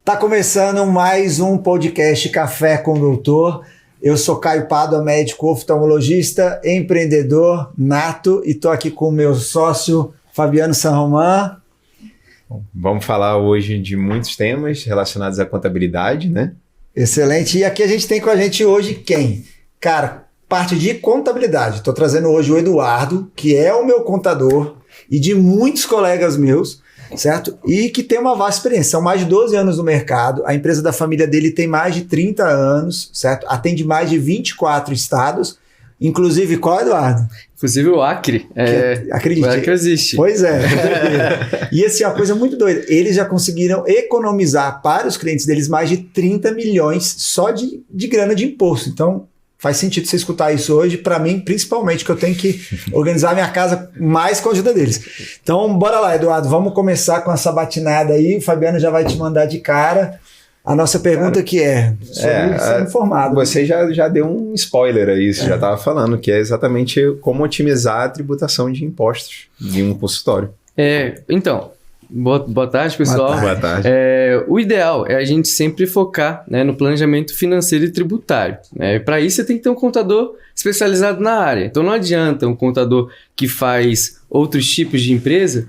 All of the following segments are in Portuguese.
Tá começando mais um podcast Café com o Doutor. Eu sou Caio Pádua, médico oftalmologista, empreendedor nato e tô aqui com o meu sócio Fabiano San Román. Vamos falar hoje de muitos temas relacionados à contabilidade, né? Excelente. E aqui a gente tem com a gente hoje quem? Cara, parte de contabilidade. Estou trazendo hoje o Eduardo, que é o meu contador e de muitos colegas meus, certo? E que tem uma vasta experiência. São mais de 12 anos no mercado. A empresa da família dele tem mais de 30 anos, certo? Atende mais de 24 estados. Inclusive, qual, Eduardo? Inclusive o Acre. Acredite. O Acre existe. Pois é. E assim, uma coisa muito doida. Eles já conseguiram economizar para os clientes deles mais de 30 milhões só de grana de imposto. Então, faz sentido você escutar isso hoje, para mim, principalmente, que eu tenho que organizar minha casa mais com a ajuda deles. Então, bora lá, Eduardo. Vamos começar com essa batinada aí. O Fabiano já vai te mandar de cara. A nossa pergunta que é sobre ser informado. Você já deu um spoiler aí, você já estava falando, que é exatamente como otimizar a tributação de impostos de um consultório. Então, boa tarde, pessoal. Boa tarde. O ideal é a gente sempre focar, né, no planejamento financeiro e tributário. Né? Para isso, você tem que ter um contador especializado na área. Então, não adianta um contador que faz outros tipos de empresa,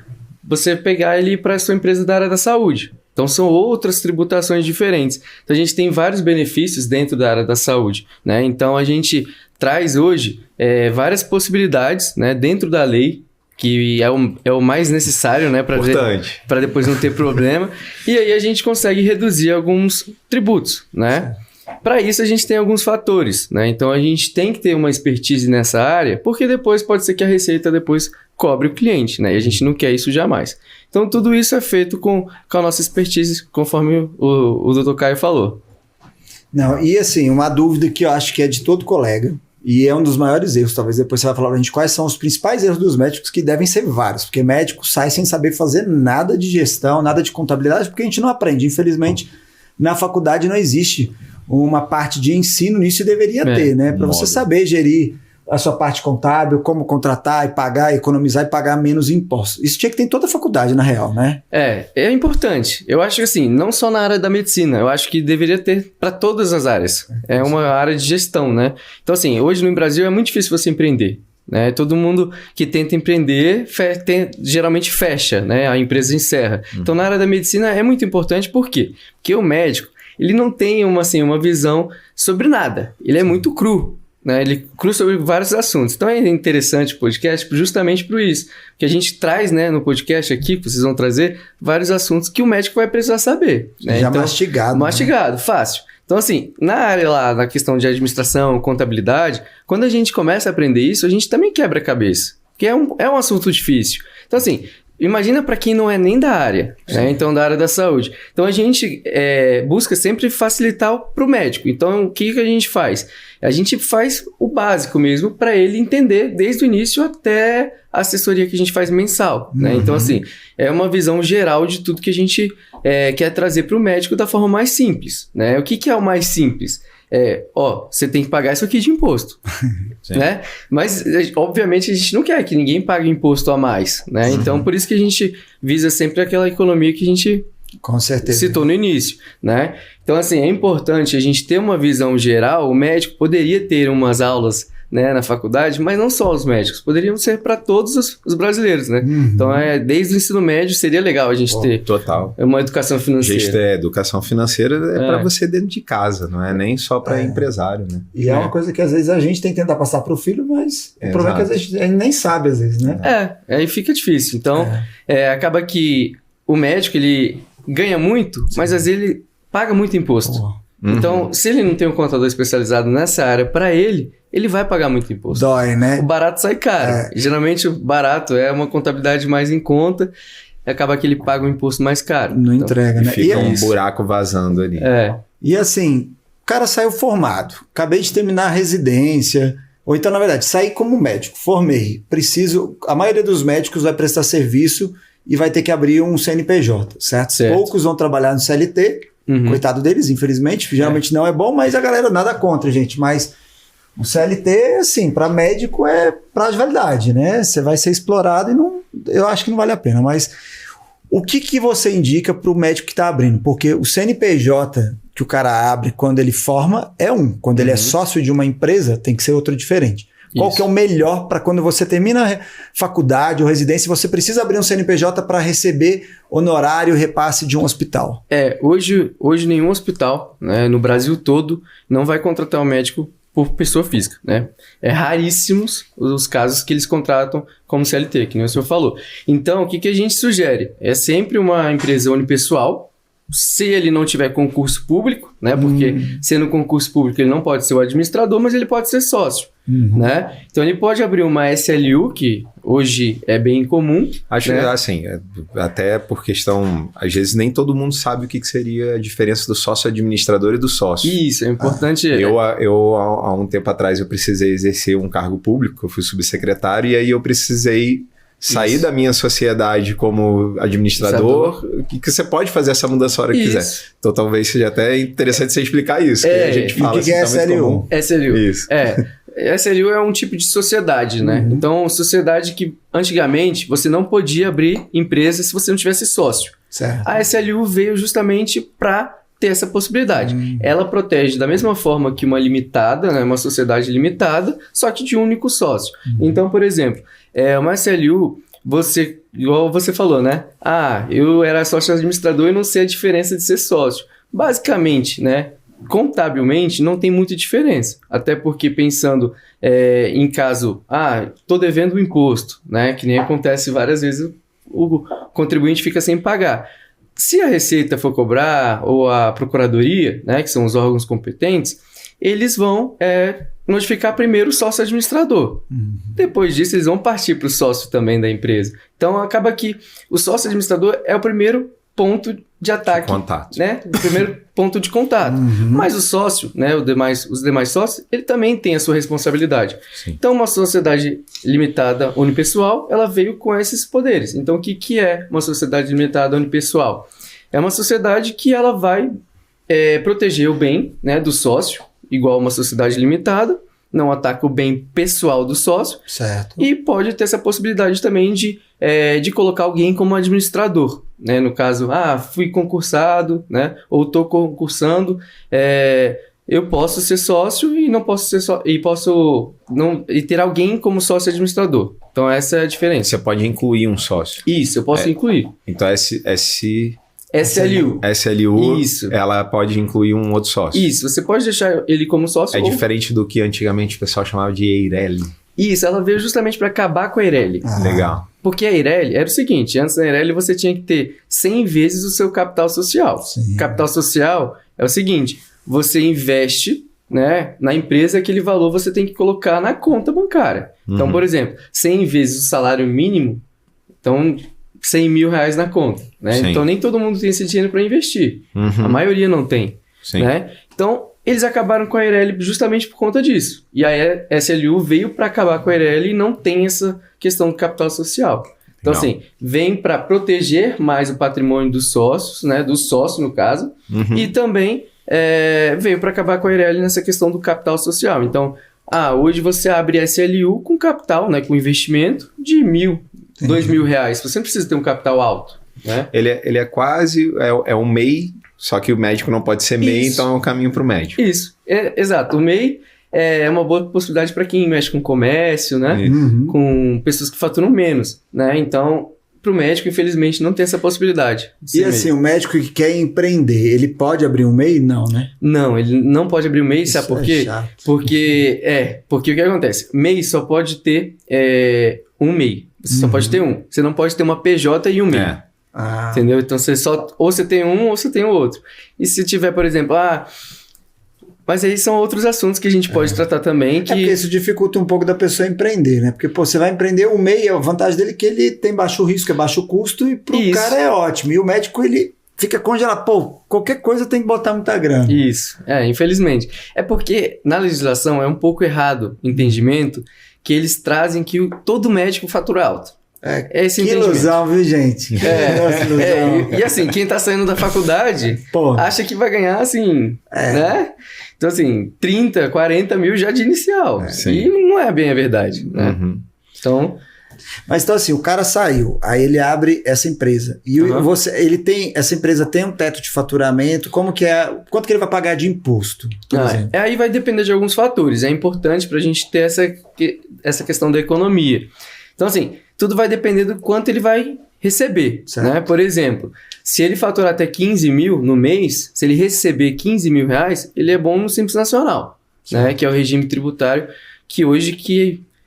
você pegar ele para a sua empresa da área da saúde. Então, são outras tributações diferentes. Então, a gente tem vários benefícios dentro da área da saúde, né? Então, a gente traz hoje várias possibilidades, né, dentro da lei, que é o mais necessário, né, para depois não ter problema. E aí, a gente consegue reduzir alguns tributos, né? Para isso, a gente tem alguns fatores, né? Então, a gente tem que ter uma expertise nessa área, porque depois pode ser que a Receita depois cobre o cliente, né? E a gente não quer isso jamais. Então, tudo isso é feito com a nossa expertise, conforme o Dr. Caio falou. Não, e assim, uma dúvida que eu acho que é de todo colega, e é um dos maiores erros, talvez depois você vai falar pra gente quais são os principais erros dos médicos, que devem ser vários, porque médico sai sem saber fazer nada de gestão, nada de contabilidade, porque a gente não aprende. Infelizmente, na faculdade não existe uma parte de ensino nisso e deveria ter, né? Para você saber gerir a sua parte contábil, como contratar e pagar, economizar e pagar menos impostos. Isso tinha que ter em toda a faculdade, na real, né? É importante. Eu acho que assim, não só na área da medicina, eu acho que deveria ter para todas as áreas. É uma área de gestão, né? Então assim, hoje no Brasil é muito difícil você empreender. Né? Todo mundo que tenta empreender geralmente fecha, né? A empresa encerra. Então na área da medicina é muito importante, por quê? Porque o médico, ele não tem uma visão sobre nada. Ele é muito cru. Né? Ele cru sobre vários assuntos. Então é interessante o podcast justamente por isso. Que a gente traz, né, no podcast aqui, que vocês vão trazer, vários assuntos que o médico vai precisar saber. Né? Já então, mastigado. Mastigado, né? Fácil. Então assim, na área lá, na questão de administração, contabilidade, quando a gente começa a aprender isso, a gente também quebra a cabeça. Porque é um assunto difícil. Então assim, imagina para quem não é nem da área, né? Então da área da saúde. Então a gente busca sempre facilitar para o médico. Então o que a gente faz? A gente faz o básico mesmo para ele entender desde o início até a assessoria que a gente faz mensal. Né? Então assim, é uma visão geral de tudo que a gente quer trazer para o médico da forma mais simples. Né? O que é o mais simples? Você tem que pagar isso aqui de imposto, né? Mas, obviamente, a gente não quer que ninguém pague imposto a mais, né? Então, por isso que a gente visa sempre aquela economia que a gente com certeza citou no início, né? Então, assim, é importante a gente ter uma visão geral. O médico poderia ter umas aulas, né, na faculdade, mas não só os médicos, poderiam ser para todos os brasileiros, né? Então, desde o ensino médio, seria legal a gente ter uma educação financeira. Educação financeira é para você dentro de casa, não é nem só para empresário, né? E é uma coisa que às vezes a gente tem que tentar passar para o filho, mas o problema é que às vezes a gente nem sabe, às vezes, né? Aí fica difícil. Então, acaba que o médico, ele ganha muito, mas às vezes ele paga muito imposto. Então, se ele não tem um contador especializado nessa área, para ele vai pagar muito imposto. Dói, né? O barato sai caro. Geralmente, o barato é uma contabilidade mais em conta, e acaba que ele paga um imposto mais caro. Não entrega, né? Fica um buraco vazando ali. E assim, o cara saiu formado, acabei de terminar a residência, ou então, na verdade, saí como médico, formei, a maioria dos médicos vai prestar serviço e vai ter que abrir um CNPJ, certo? Poucos vão trabalhar no CLT, Coitado deles, infelizmente. Geralmente não é bom, mas a galera nada contra, gente. Mas o CLT, assim, para médico é prazo de validade, né? Você vai ser explorado e não, eu acho que não vale a pena. Mas o que você indica para o médico que está abrindo? Porque o CNPJ que o cara abre quando ele forma é um. Quando ele é sócio de uma empresa, tem que ser outro diferente. Qual que é o melhor para quando você termina a faculdade ou residência, você precisa abrir um CNPJ para receber honorário, repasse de um hospital? Hoje nenhum hospital, né, no Brasil todo não vai contratar um médico por pessoa física, né? É raríssimos os casos que eles contratam como CLT, que nem o senhor falou. Então, o que a gente sugere? É sempre uma empresa unipessoal, se ele não tiver concurso público, né? Porque sendo concurso público ele não pode ser o administrador, mas ele pode ser sócio, né? Então ele pode abrir uma SLU, que hoje é bem comum. Acho né? que assim, até por questão, às vezes nem todo mundo sabe o que seria a diferença do sócio administrador e do sócio. Isso, é importante. Eu há um tempo atrás eu precisei exercer um cargo público, eu fui subsecretário e aí eu precisei sair da minha sociedade como administrador, que você pode fazer essa mudança a hora que quiser. Então talvez seja até interessante você explicar isso, que a gente fala que assim, é SLU? SLU. Isso. SLU é um tipo de sociedade, né? Então, sociedade que antigamente você não podia abrir empresa se você não tivesse sócio. Certo. A SLU veio justamente para ter essa possibilidade. Ela protege da mesma forma que uma limitada, né? Uma sociedade limitada, só que de um único sócio. Então, por exemplo, uma SLU, igual você falou, né? Eu era sócio administrador e não sei a diferença de ser sócio. Basicamente, né? Contabilmente não tem muita diferença, até porque pensando em caso, tô devendo o imposto, né, que nem acontece várias vezes, o contribuinte fica sem pagar. Se a Receita for cobrar, ou a Procuradoria, né, que são os órgãos competentes, eles vão notificar primeiro o sócio administrador. Depois disso, eles vão partir para o sócio também da empresa. Então, acaba que o sócio administrador é o primeiro ponto de ataque, contato, né? O primeiro ponto de contato. Mas o sócio, né? Os demais sócios, ele também tem a sua responsabilidade. Sim. Então, uma sociedade limitada unipessoal, ela veio com esses poderes. Então, o que é uma sociedade limitada unipessoal? É uma sociedade que ela vai proteger o bem, né, do sócio, igual uma sociedade limitada, não ataca o bem pessoal do sócio. Certo. E pode ter essa possibilidade também de colocar alguém como administrador, né? No caso, fui concursado, né? Ou estou concursando, eu posso ser sócio e não posso ser sócio, e ter alguém como sócio administrador. Então essa é a diferença. Você pode incluir um sócio. Isso, eu posso incluir. Então SLU. Isso. Ela pode incluir um outro sócio. Isso, você pode deixar ele como sócio. É diferente do que antigamente o pessoal chamava de EIRELI. Isso, ela veio justamente para acabar com a EIRELI. Legal. Porque a EIRELI era o seguinte, antes da EIRELI você tinha que ter 100 vezes o seu capital social. Sim. Capital social é o seguinte, você investe, né, na empresa, aquele valor você tem que colocar na conta bancária. Então, por exemplo, 100 vezes o salário mínimo, então 100 mil reais na conta. Né? Então nem todo mundo tem esse dinheiro para investir. A maioria não tem. Né? Então eles acabaram com a EIRELI justamente por conta disso. E a SLU veio para acabar com a EIRELI e não tem essa questão do capital social. Então, assim, vem para proteger mais o patrimônio dos sócios, né? Do sócio, no caso, e também veio para acabar com a EIRELI nessa questão do capital social. Então, hoje você abre a SLU com capital, né? Com investimento de 1.000, 2.000 reais. Você não precisa ter um capital alto. Né? Ele é quase um MEI, só que o médico não pode ser MEI, então é um caminho para o médico. Isso, exato. O MEI é uma boa possibilidade para quem mexe com comércio, né? Com pessoas que faturam menos. Né? Então, para o médico, infelizmente, não tem essa possibilidade. E assim, o médico que quer empreender, ele pode abrir um MEI? Não, né? Não, ele não pode abrir um MEI, sabe por quê? Chato. Porque o que acontece? MEI só pode ter um MEI. Você só pode ter um. Você não pode ter uma PJ e um MEI. Entendeu? Então ou você tem um ou você tem o outro. E se tiver, por exemplo, mas aí são outros assuntos que a gente pode tratar também. Porque isso dificulta um pouco da pessoa empreender, né? Porque você vai empreender, o MEI, a vantagem dele é que ele tem baixo risco, é baixo custo, e pro cara é ótimo. E o médico, ele fica congelado. Qualquer coisa tem que botar muita grana. Isso, infelizmente. É porque na legislação é um pouco errado o entendimento que eles trazem que todo médico fatura alto. É esse Que entendimento. ilusão, viu, gente? Nossa, ilusão. E assim, quem tá saindo da faculdade Pô. acha que vai ganhar assim, né? Então assim, 30, 40 mil já de inicial. Sim. E não é bem a verdade, né? Uhum. Então, Mas então assim, o cara saiu, aí ele abre essa empresa. E essa empresa tem um teto de faturamento, como que é? Quanto que ele vai pagar de imposto, por exemplo? aí vai depender de alguns fatores. É importante pra gente ter essa questão da economia. Então assim, tudo vai depender do quanto ele vai receber, Certo. né? Por exemplo, se ele faturar até 15 mil no mês, se ele receber 15 mil reais, ele é bom no Simples Nacional, né? Que é o regime tributário que hoje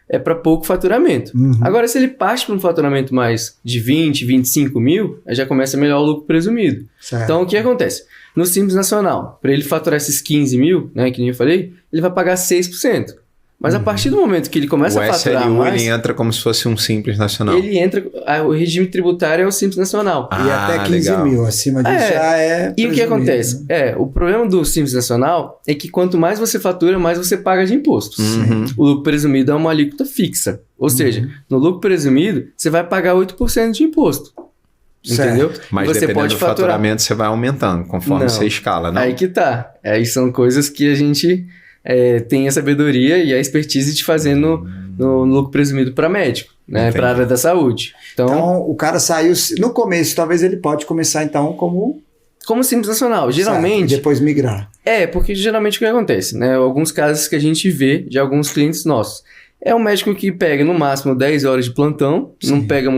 é para pouco faturamento. Uhum. Agora, se ele parte para um faturamento mais de 20, 25 mil, aí já começa a melhorar o lucro presumido. Certo. Então, o que acontece? No Simples Nacional, para ele faturar esses 15 mil, né, que nem eu falei, ele vai pagar 6%. Mas a partir do momento que ele começa a faturar SLU, mais, ele entra como se fosse um Simples Nacional. ele entra... o regime tributário é o Simples Nacional. E até 15 legal. mil, acima disso já é... E o que presumido, acontece? né? O problema do Simples Nacional é que quanto mais você fatura, mais você paga de impostos. Uhum. O lucro presumido é uma alíquota fixa. Ou seja, no lucro presumido, você vai pagar 8% de imposto. Certo. Entendeu? Mas E você dependendo pode do faturar. faturamento, você vai aumentando conforme Não. você escala, não? Aí que tá. Aí são coisas que a gente tem a sabedoria e a expertise de fazer no lucro presumido para médico, né? Entendi. Para a área da saúde. Então, o cara saiu... No começo, talvez ele pode começar, então, como... Como Simples Nacional. Geralmente... Certo, e depois migrar. Porque geralmente o que acontece, né? Alguns casos que a gente vê de alguns clientes nossos. É um médico que pega no máximo 10 horas de plantão, não pega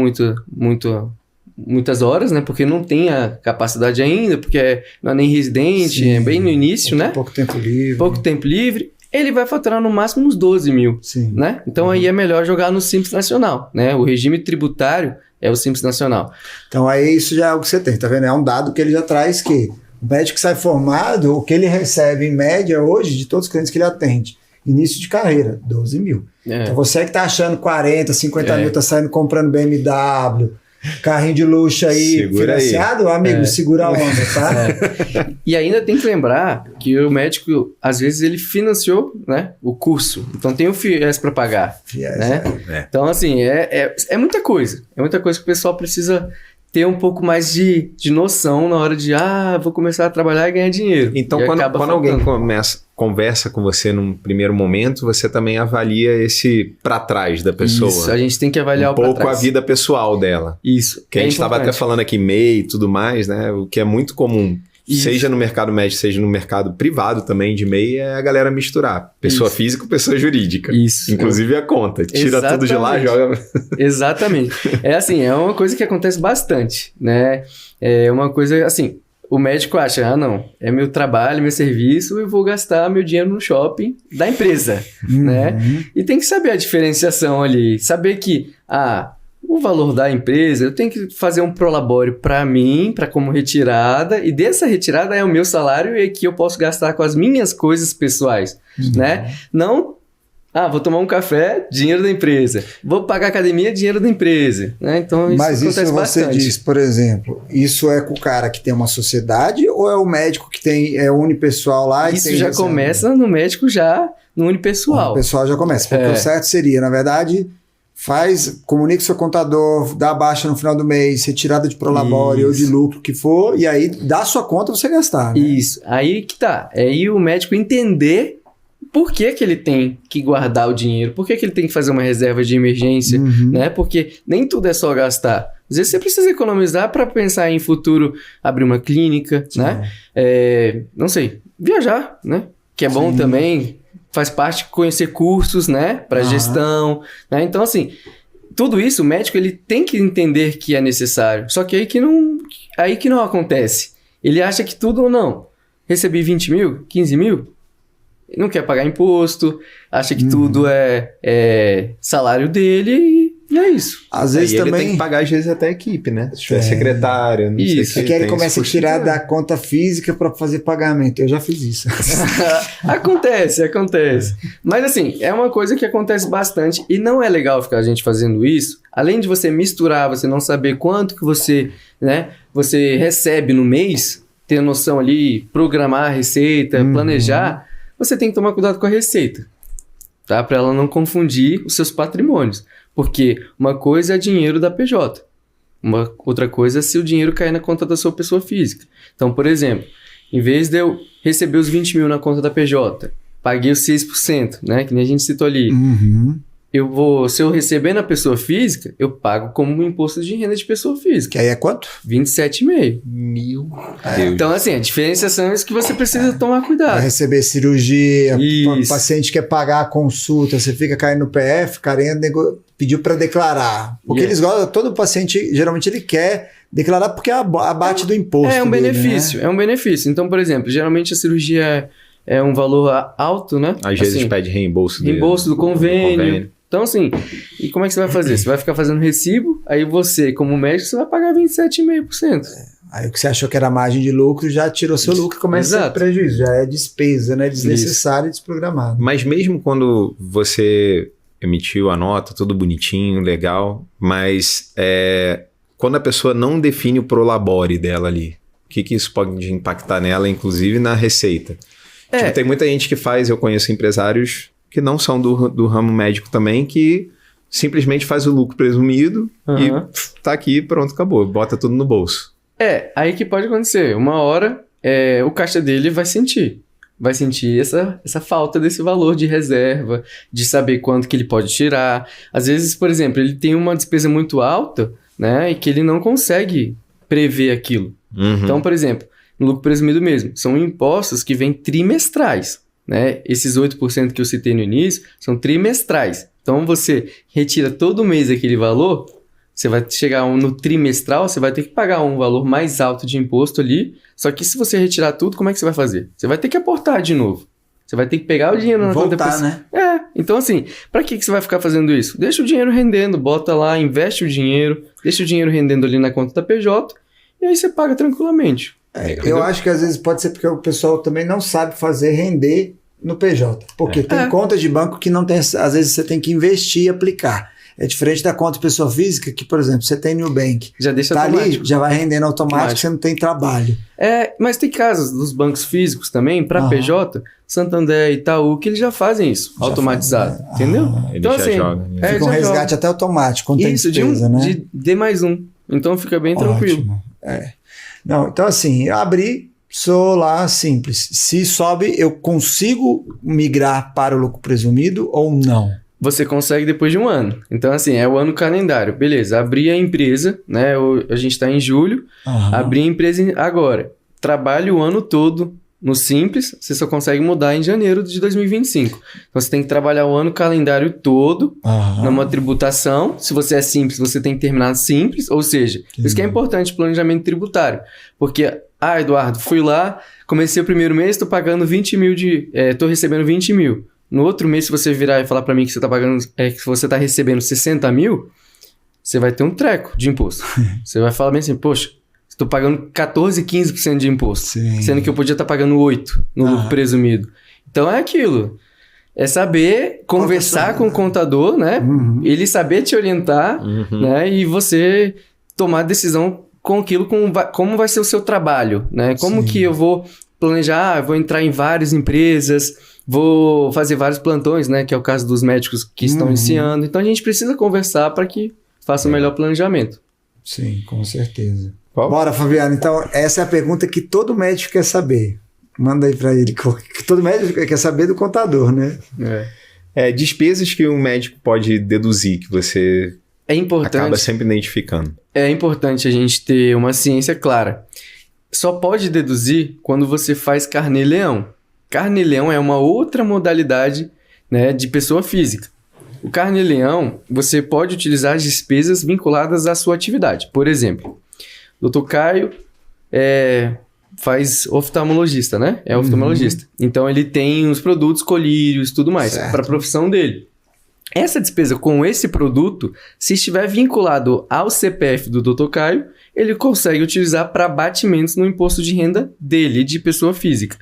muitas horas, né? Porque não tem a capacidade ainda, porque não é nem residente, Sim. é bem no início, né? Pouco tempo livre. Pouco tempo livre. Ele vai faturar no máximo uns 12 mil, Sim. né? Então aí é melhor jogar no Simples Nacional, né? O regime tributário é o Simples Nacional. Então aí isso já é o que você tem, tá vendo? É um dado que ele já traz que o médico que sai formado, o que ele recebe em média hoje de todos os clientes que ele atende, início de carreira, 12 mil. Então você que tá achando 40, 50 mil, tá saindo comprando BMW, carrinho de luxo aí, Segura financiado, amigo, segura a onda, tá? E ainda tem que lembrar que o médico, às vezes, ele financiou, né, o curso. Então tem o FIES para pagar, Fiéis, né? Então, assim, é muita coisa. É muita coisa que o pessoal precisa ter um pouco mais de noção na hora de, vou começar a trabalhar e ganhar dinheiro. Então, E quando acaba alguém faltando. conversa com você num primeiro momento, você também avalia esse para trás da pessoa. Isso, a gente tem que avaliar o pra pouco trás. a vida pessoal dela. Isso. Que a gente estava até importante. falando aqui, MEI e tudo mais, né? O que é muito comum, Isso. seja no mercado médico, seja no mercado privado também de MEI, é a galera misturar. Pessoa Isso. física, pessoa jurídica. Isso. Inclusive a conta. Tira tudo de lá, Exatamente. joga... Exatamente. É assim, é uma coisa que acontece bastante, né? É uma coisa, assim, o médico acha, não, é meu trabalho, meu serviço, eu vou gastar meu dinheiro no shopping da empresa, né? E tem que saber a diferenciação ali, saber que, o valor da empresa, eu tenho que fazer um prolabore para mim, para como retirada, e dessa retirada é o meu salário e que eu posso gastar com as minhas coisas pessoais, né? Não, vou tomar um café, dinheiro da empresa. Vou pagar academia, dinheiro da empresa, né? Então isso Mas acontece isso você bastante. diz, por exemplo, isso é com o cara que tem uma sociedade ou é o médico que tem unipessoal lá? Isso e tem já essa- começa no médico já no unipessoal. O pessoal já começa. Porque o certo seria, na verdade, comunica com o seu contador, dá a baixa no final do mês, retirada de prolabore ou de Isso. lucro que for, e aí dá a sua conta você gastar, né? Isso. Aí que tá. É aí o médico entender por que ele tem que guardar o dinheiro, por que ele tem que fazer uma reserva de emergência, né? Porque nem tudo é só gastar. Às vezes você precisa economizar para pensar em futuro abrir uma clínica, né? Não sei, viajar, né? Que é bom Sim. também, faz parte conhecer cursos, né? Para gestão, né? Então, assim, tudo isso o médico ele tem que entender que é necessário. Só que aí que não acontece. Ele acha que tudo ou não. Recebi 20 mil, 15 mil, não quer pagar imposto, acha que tudo é salário dele e é isso. Às vezes E ele também tem que pagar, às vezes, até a equipe, né? Se tiver secretário, não Isso. sei é o que ele tem começa a esse tirar custo. da conta física para fazer pagamento. Eu já fiz isso. Acontece. Mas assim, é uma coisa que acontece bastante e não é legal ficar a gente fazendo isso. Além de você misturar, você não saber quanto que você recebe no mês, ter noção ali, programar a receita, planejar, você tem que tomar cuidado com a receita. tá? Para ela não confundir os seus patrimônios. Porque uma coisa é dinheiro da PJ, uma outra coisa é se o dinheiro cair na conta da sua pessoa física. Então, por exemplo, em vez de eu receber os 20 mil na conta da PJ, paguei os 6%, né? Que nem a gente citou ali. Se eu receber na pessoa física, eu pago como imposto de renda de pessoa física. Que aí é quanto? 27,5%. Meu Deus. Então, assim, a diferenciação é isso que você precisa tomar Vai cuidado. receber cirurgia, o Isso. paciente quer pagar a consulta, você fica caindo no PF, carinha pediu para declarar. Porque eles gostam, todo paciente, geralmente ele quer declarar porque abate do imposto. É um dele, benefício, né? é um benefício. Então, por exemplo, geralmente a cirurgia é um valor alto, né? Às vezes Assim, pede reembolso do convênio. Então, assim, e como é que você vai fazer? Você vai ficar fazendo recibo, aí você, como médico, você vai pagar 27,5%. Aí o que você achou que era margem de lucro, já tirou seu lucro e começa a ter prejuízo. Já é despesa, né? Desnecessária e desprogramada. Mas mesmo quando você emitiu a nota, tudo bonitinho, legal, mas quando a pessoa não define o prolabore dela ali, o que isso pode impactar nela, inclusive na receita? Tipo, tem muita gente que faz, eu conheço empresários que não são do ramo médico também, que simplesmente faz o lucro presumido e tá aqui, pronto, acabou, bota tudo no bolso. Aí que pode acontecer. Uma hora o caixa dele vai sentir essa falta desse valor de reserva, de saber quanto que ele pode tirar. Às vezes, por exemplo, ele tem uma despesa muito alta, né, e que ele não consegue prever aquilo. Então, por exemplo, no lucro presumido mesmo, são impostos que vêm trimestrais, né? Esses 8% que eu citei no início são trimestrais. Então, você retira todo mês aquele valor, você vai chegar no trimestral, você vai ter que pagar um valor mais alto de imposto ali. Só que se você retirar tudo, como é que você vai fazer? Você vai ter que aportar de novo. Você vai ter que pegar o dinheiro na conta. Voltar, né? Então assim, para que você vai ficar fazendo isso? Deixa o dinheiro rendendo, bota lá, investe o dinheiro, deixa o dinheiro rendendo ali na conta da PJ, e aí você paga tranquilamente. Eu acho que às vezes pode ser porque o pessoal também não sabe fazer render no PJ. Porque tem contas de banco que não tem, às vezes você tem que investir e aplicar. É diferente da conta de pessoa física, que, por exemplo, você tem Nubank. Já deixa tá automático. Ali, já vai rendendo automático, você não tem trabalho. Mas tem casos dos bancos físicos também, para PJ, Santander, Itaú, que eles já fazem isso, já automatizado, entendeu? Então assim, fica um resgate até automático, quando tem despesa, né? De D+1. Então fica bem tranquilo. Não, então assim, eu abri, sou lá simples. Se sobe, eu consigo migrar para o lucro presumido ou não? Você consegue depois de um ano. Então, assim, é o ano calendário. Beleza, abri a empresa, né? A gente está em julho. Abri a empresa agora. Trabalho o ano todo no Simples. Você só consegue mudar em janeiro de 2025. Então, você tem que trabalhar o ano calendário todo numa tributação. Se você é Simples, você tem que terminar Simples. Ou seja, isso que é importante, planejamento tributário. Porque, Eduardo, fui lá, comecei o primeiro mês, estou pagando 20 mil estou recebendo 20 mil. No outro mês, se você virar e falar para mim que você tá pagando, que você tá recebendo 60 mil, você vai ter um treco de imposto. Você vai falar bem assim, poxa, estou pagando 14, 15% de imposto. Sim. Sendo que eu podia estar pagando 8% no lucro presumido. Então é aquilo. É saber conversar com o contador, né? Ele saber te orientar, né? E você tomar decisão com aquilo, como vai ser o seu trabalho, né? Como que eu vou planejar, vou entrar em várias empresas, vou fazer vários plantões, né? Que é o caso dos médicos que estão iniciando. Então, a gente precisa conversar para que faça o melhor planejamento. Sim, com certeza. Bora, Fabiano. Então, essa é a pergunta que todo médico quer saber. Manda aí para ele. Que todo médico quer saber do contador, né? Despesas que um médico pode deduzir, que você acaba sempre identificando. É importante a gente ter uma ciência clara. Só pode deduzir quando você faz carnê-leão. Carnê-leão é uma outra modalidade, né, de pessoa física. O carnê-leão, você pode utilizar as despesas vinculadas à sua atividade. Por exemplo, o Dr. Caio faz oftalmologista, né? É oftalmologista. Então, ele tem os produtos, colírios, tudo mais, para a profissão dele. Essa despesa com esse produto, se estiver vinculado ao CPF do Dr. Caio, ele consegue utilizar para abatimentos no imposto de renda dele, de pessoa física,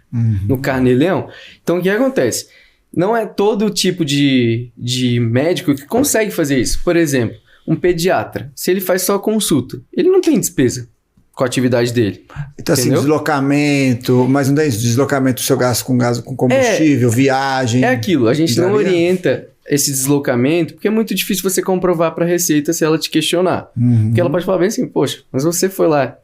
no carnê-leão. Então, o que acontece? Não é todo tipo de médico que consegue fazer isso. Por exemplo, um pediatra, se ele faz só consulta, ele não tem despesa. com a atividade dele. Então, assim, Entendeu? deslocamento, mas não tem isso, deslocamento do seu gasto com combustível, viagem. É aquilo, a gente não entraria? orienta esse deslocamento, porque é muito difícil você comprovar para a Receita se ela te questionar. Uhum. Porque ela pode falar bem assim, poxa, mas você foi lá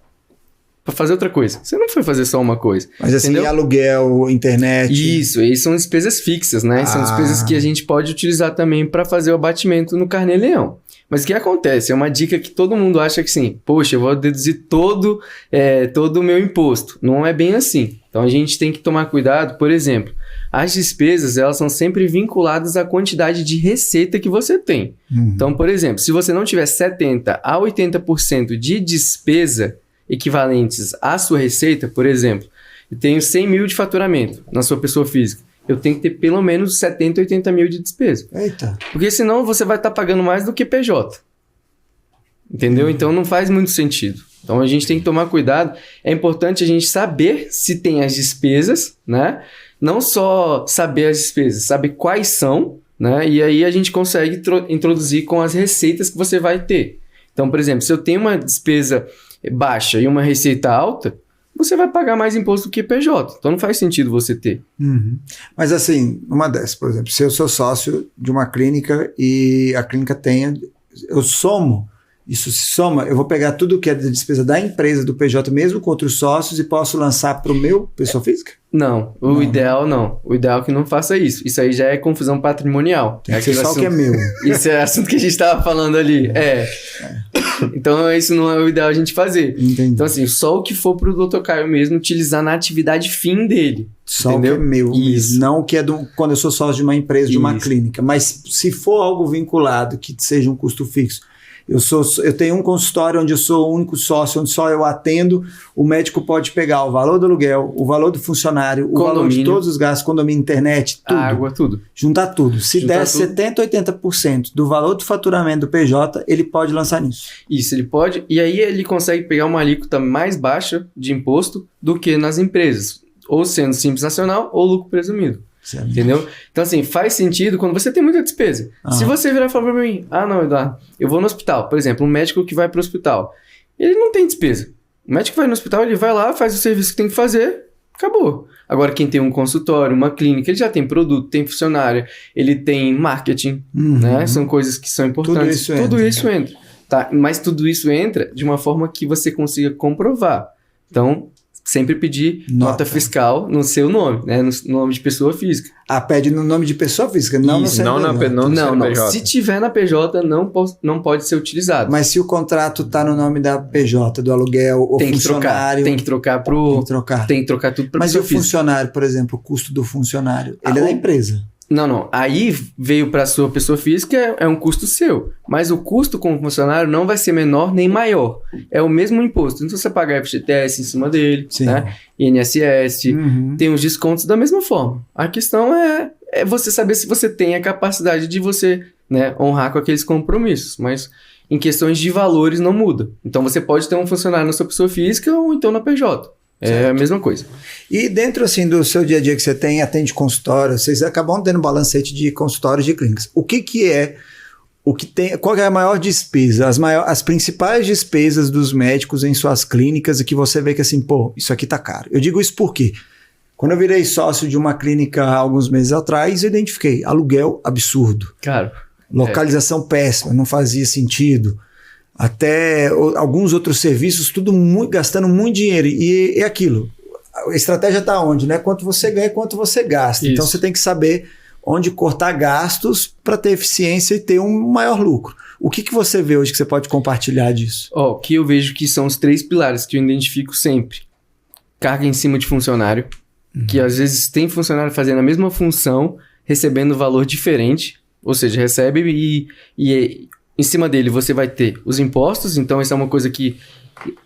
para fazer outra coisa. Você não foi fazer só uma coisa. Mas assim, entendeu? aluguel, internet. Isso, e são despesas fixas, né? São despesas que a gente pode utilizar também para fazer o abatimento no Carnê-Leão. Mas o que acontece? É uma dica que todo mundo acha que sim, poxa, eu vou deduzir todo o meu imposto. Não é bem assim. Então a gente tem que tomar cuidado, por exemplo, as despesas elas são sempre vinculadas à quantidade de receita que você tem. Uhum. Então, por exemplo, se você não tiver 70% a 80% de despesa equivalentes à sua receita, por exemplo, eu tenho 100 mil de faturamento na sua pessoa física, eu tenho que ter pelo menos 70, 80 mil de despesa. Eita. Porque senão você vai estar pagando mais do que PJ. Entendeu? Então não faz muito sentido. Então a gente tem que tomar cuidado. É importante a gente saber se tem as despesas, né? Não só saber as despesas, saber quais são, né? E aí a gente consegue introduzir com as receitas que você vai ter. Então, por exemplo, se eu tenho uma despesa baixa e uma receita alta, você vai pagar mais imposto do que PJ. Então não faz sentido você ter. Uhum. Mas assim, uma dessas, por exemplo, se eu sou sócio de uma clínica e a clínica tenha, eu somo, isso se soma, eu vou pegar tudo que é da despesa da empresa, do PJ, mesmo com outros sócios, e posso lançar para o meu pessoa física? Não, o ideal não. O ideal é que não faça isso. Isso aí já é confusão patrimonial. Tem que ser só o que é meu. Isso é assunto que a gente estava falando ali. Então, isso não é o ideal a gente fazer. Entendi. Então, assim, só o que for pro Dr. Caio mesmo utilizar na atividade fim dele. Só entendeu? o que é meu Isso. mesmo, não o que é quando eu sou sócio de uma empresa, de uma Isso. clínica. Mas se for algo vinculado, que seja um custo fixo, eu tenho um consultório onde eu sou o único sócio, onde só eu atendo, o médico pode pegar o valor do aluguel, o valor do funcionário, o valor de todos os gastos, condomínio, internet, tudo. Água, tudo. Juntar tudo. Se Juntar der tudo. 70%, 80% do valor do faturamento do PJ, ele pode lançar nisso. Isso, ele pode. E aí ele consegue pegar uma alíquota mais baixa de imposto do que nas empresas. Ou sendo Simples Nacional ou lucro presumido. Certo? Entendeu? Então, assim, faz sentido quando você tem muita despesa. Se você virar e falar pra mim, não, Eduardo, eu vou no hospital. Por exemplo, um médico que vai pro hospital, ele não tem despesa. O médico vai no hospital, ele vai lá, faz o serviço que tem que fazer, acabou. Agora, quem tem um consultório, uma clínica, ele já tem produto, tem funcionário, ele tem marketing, né? São coisas que são importantes. Tudo isso entra. Tá? Mas tudo isso entra de uma forma que você consiga comprovar. Então, sempre pedir nota fiscal no seu nome, né? No nome de pessoa física. Pede no nome de pessoa física, não Isso, no CNPJ. não no CNPJ. Se tiver na PJ, não pode ser utilizado. Mas se o contrato tá no nome da PJ, do aluguel, o tem funcionário... tem que trocar Tem que trocar tudo para Mas e pessoa o física. funcionário, por exemplo, o custo do funcionário? Ele é da empresa. Não. Aí veio para a sua pessoa física, é um custo seu. Mas o custo com o funcionário não vai ser menor nem maior. É o mesmo imposto. Então você paga FGTS em cima dele, Sim. né? INSS, Uhum. tem os descontos da mesma forma. A questão é você saber se você tem a capacidade de você, né, honrar com aqueles compromissos. Mas em questões de valores não muda. Então você pode ter um funcionário na sua pessoa física ou então na PJ. É a mesma coisa. E dentro assim do seu dia a dia que você tem, atende consultório, vocês acabam tendo um balancete de consultórios de clínicas. Qual é a maior despesa, as principais despesas dos médicos em suas clínicas e que você vê que assim, isso aqui tá caro. Eu digo isso porque quando eu virei sócio de uma clínica há alguns meses atrás, eu identifiquei aluguel absurdo. Claro. Localização péssima, não fazia sentido. Até alguns outros serviços, tudo gastando muito dinheiro. E é aquilo. A estratégia está onde? Não é quanto você ganha, quanto você gasta. Isso. Então você tem que saber onde cortar gastos para ter eficiência e ter um maior lucro. O que você vê hoje que você pode compartilhar disso? O que eu vejo que são os 3 pilares que eu identifico sempre. Carga em cima de funcionário, que às vezes tem funcionário fazendo a mesma função, recebendo valor diferente, ou seja, recebe e em cima dele você vai ter os impostos, então isso é uma coisa que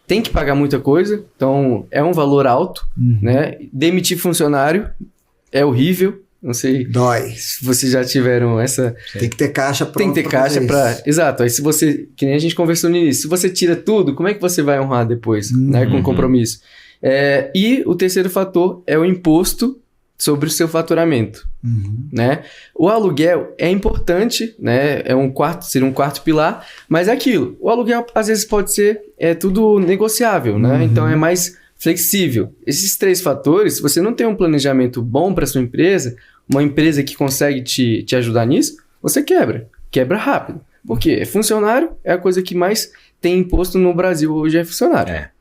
tem que pagar muita coisa, então é um valor alto, né? Demitir funcionário é horrível, não sei Dói. se vocês já tiveram essa... Tem que ter caixa para... Tem que ter caixa para... Exato, aí se você, que nem a gente conversou no início, se você tira tudo, como é que você vai honrar depois, né? Com compromisso. E o terceiro fator é o imposto sobre o seu faturamento, né? O aluguel é importante, né? Seria um quarto pilar, mas é aquilo. O aluguel às vezes pode ser tudo negociável, né? Então é mais flexível. Esses 3 fatores, se você não tem um planejamento bom para sua empresa, uma empresa que consegue te ajudar nisso, você quebra rápido. Por quê? Funcionário é a coisa que mais tem imposto no Brasil hoje, é funcionário.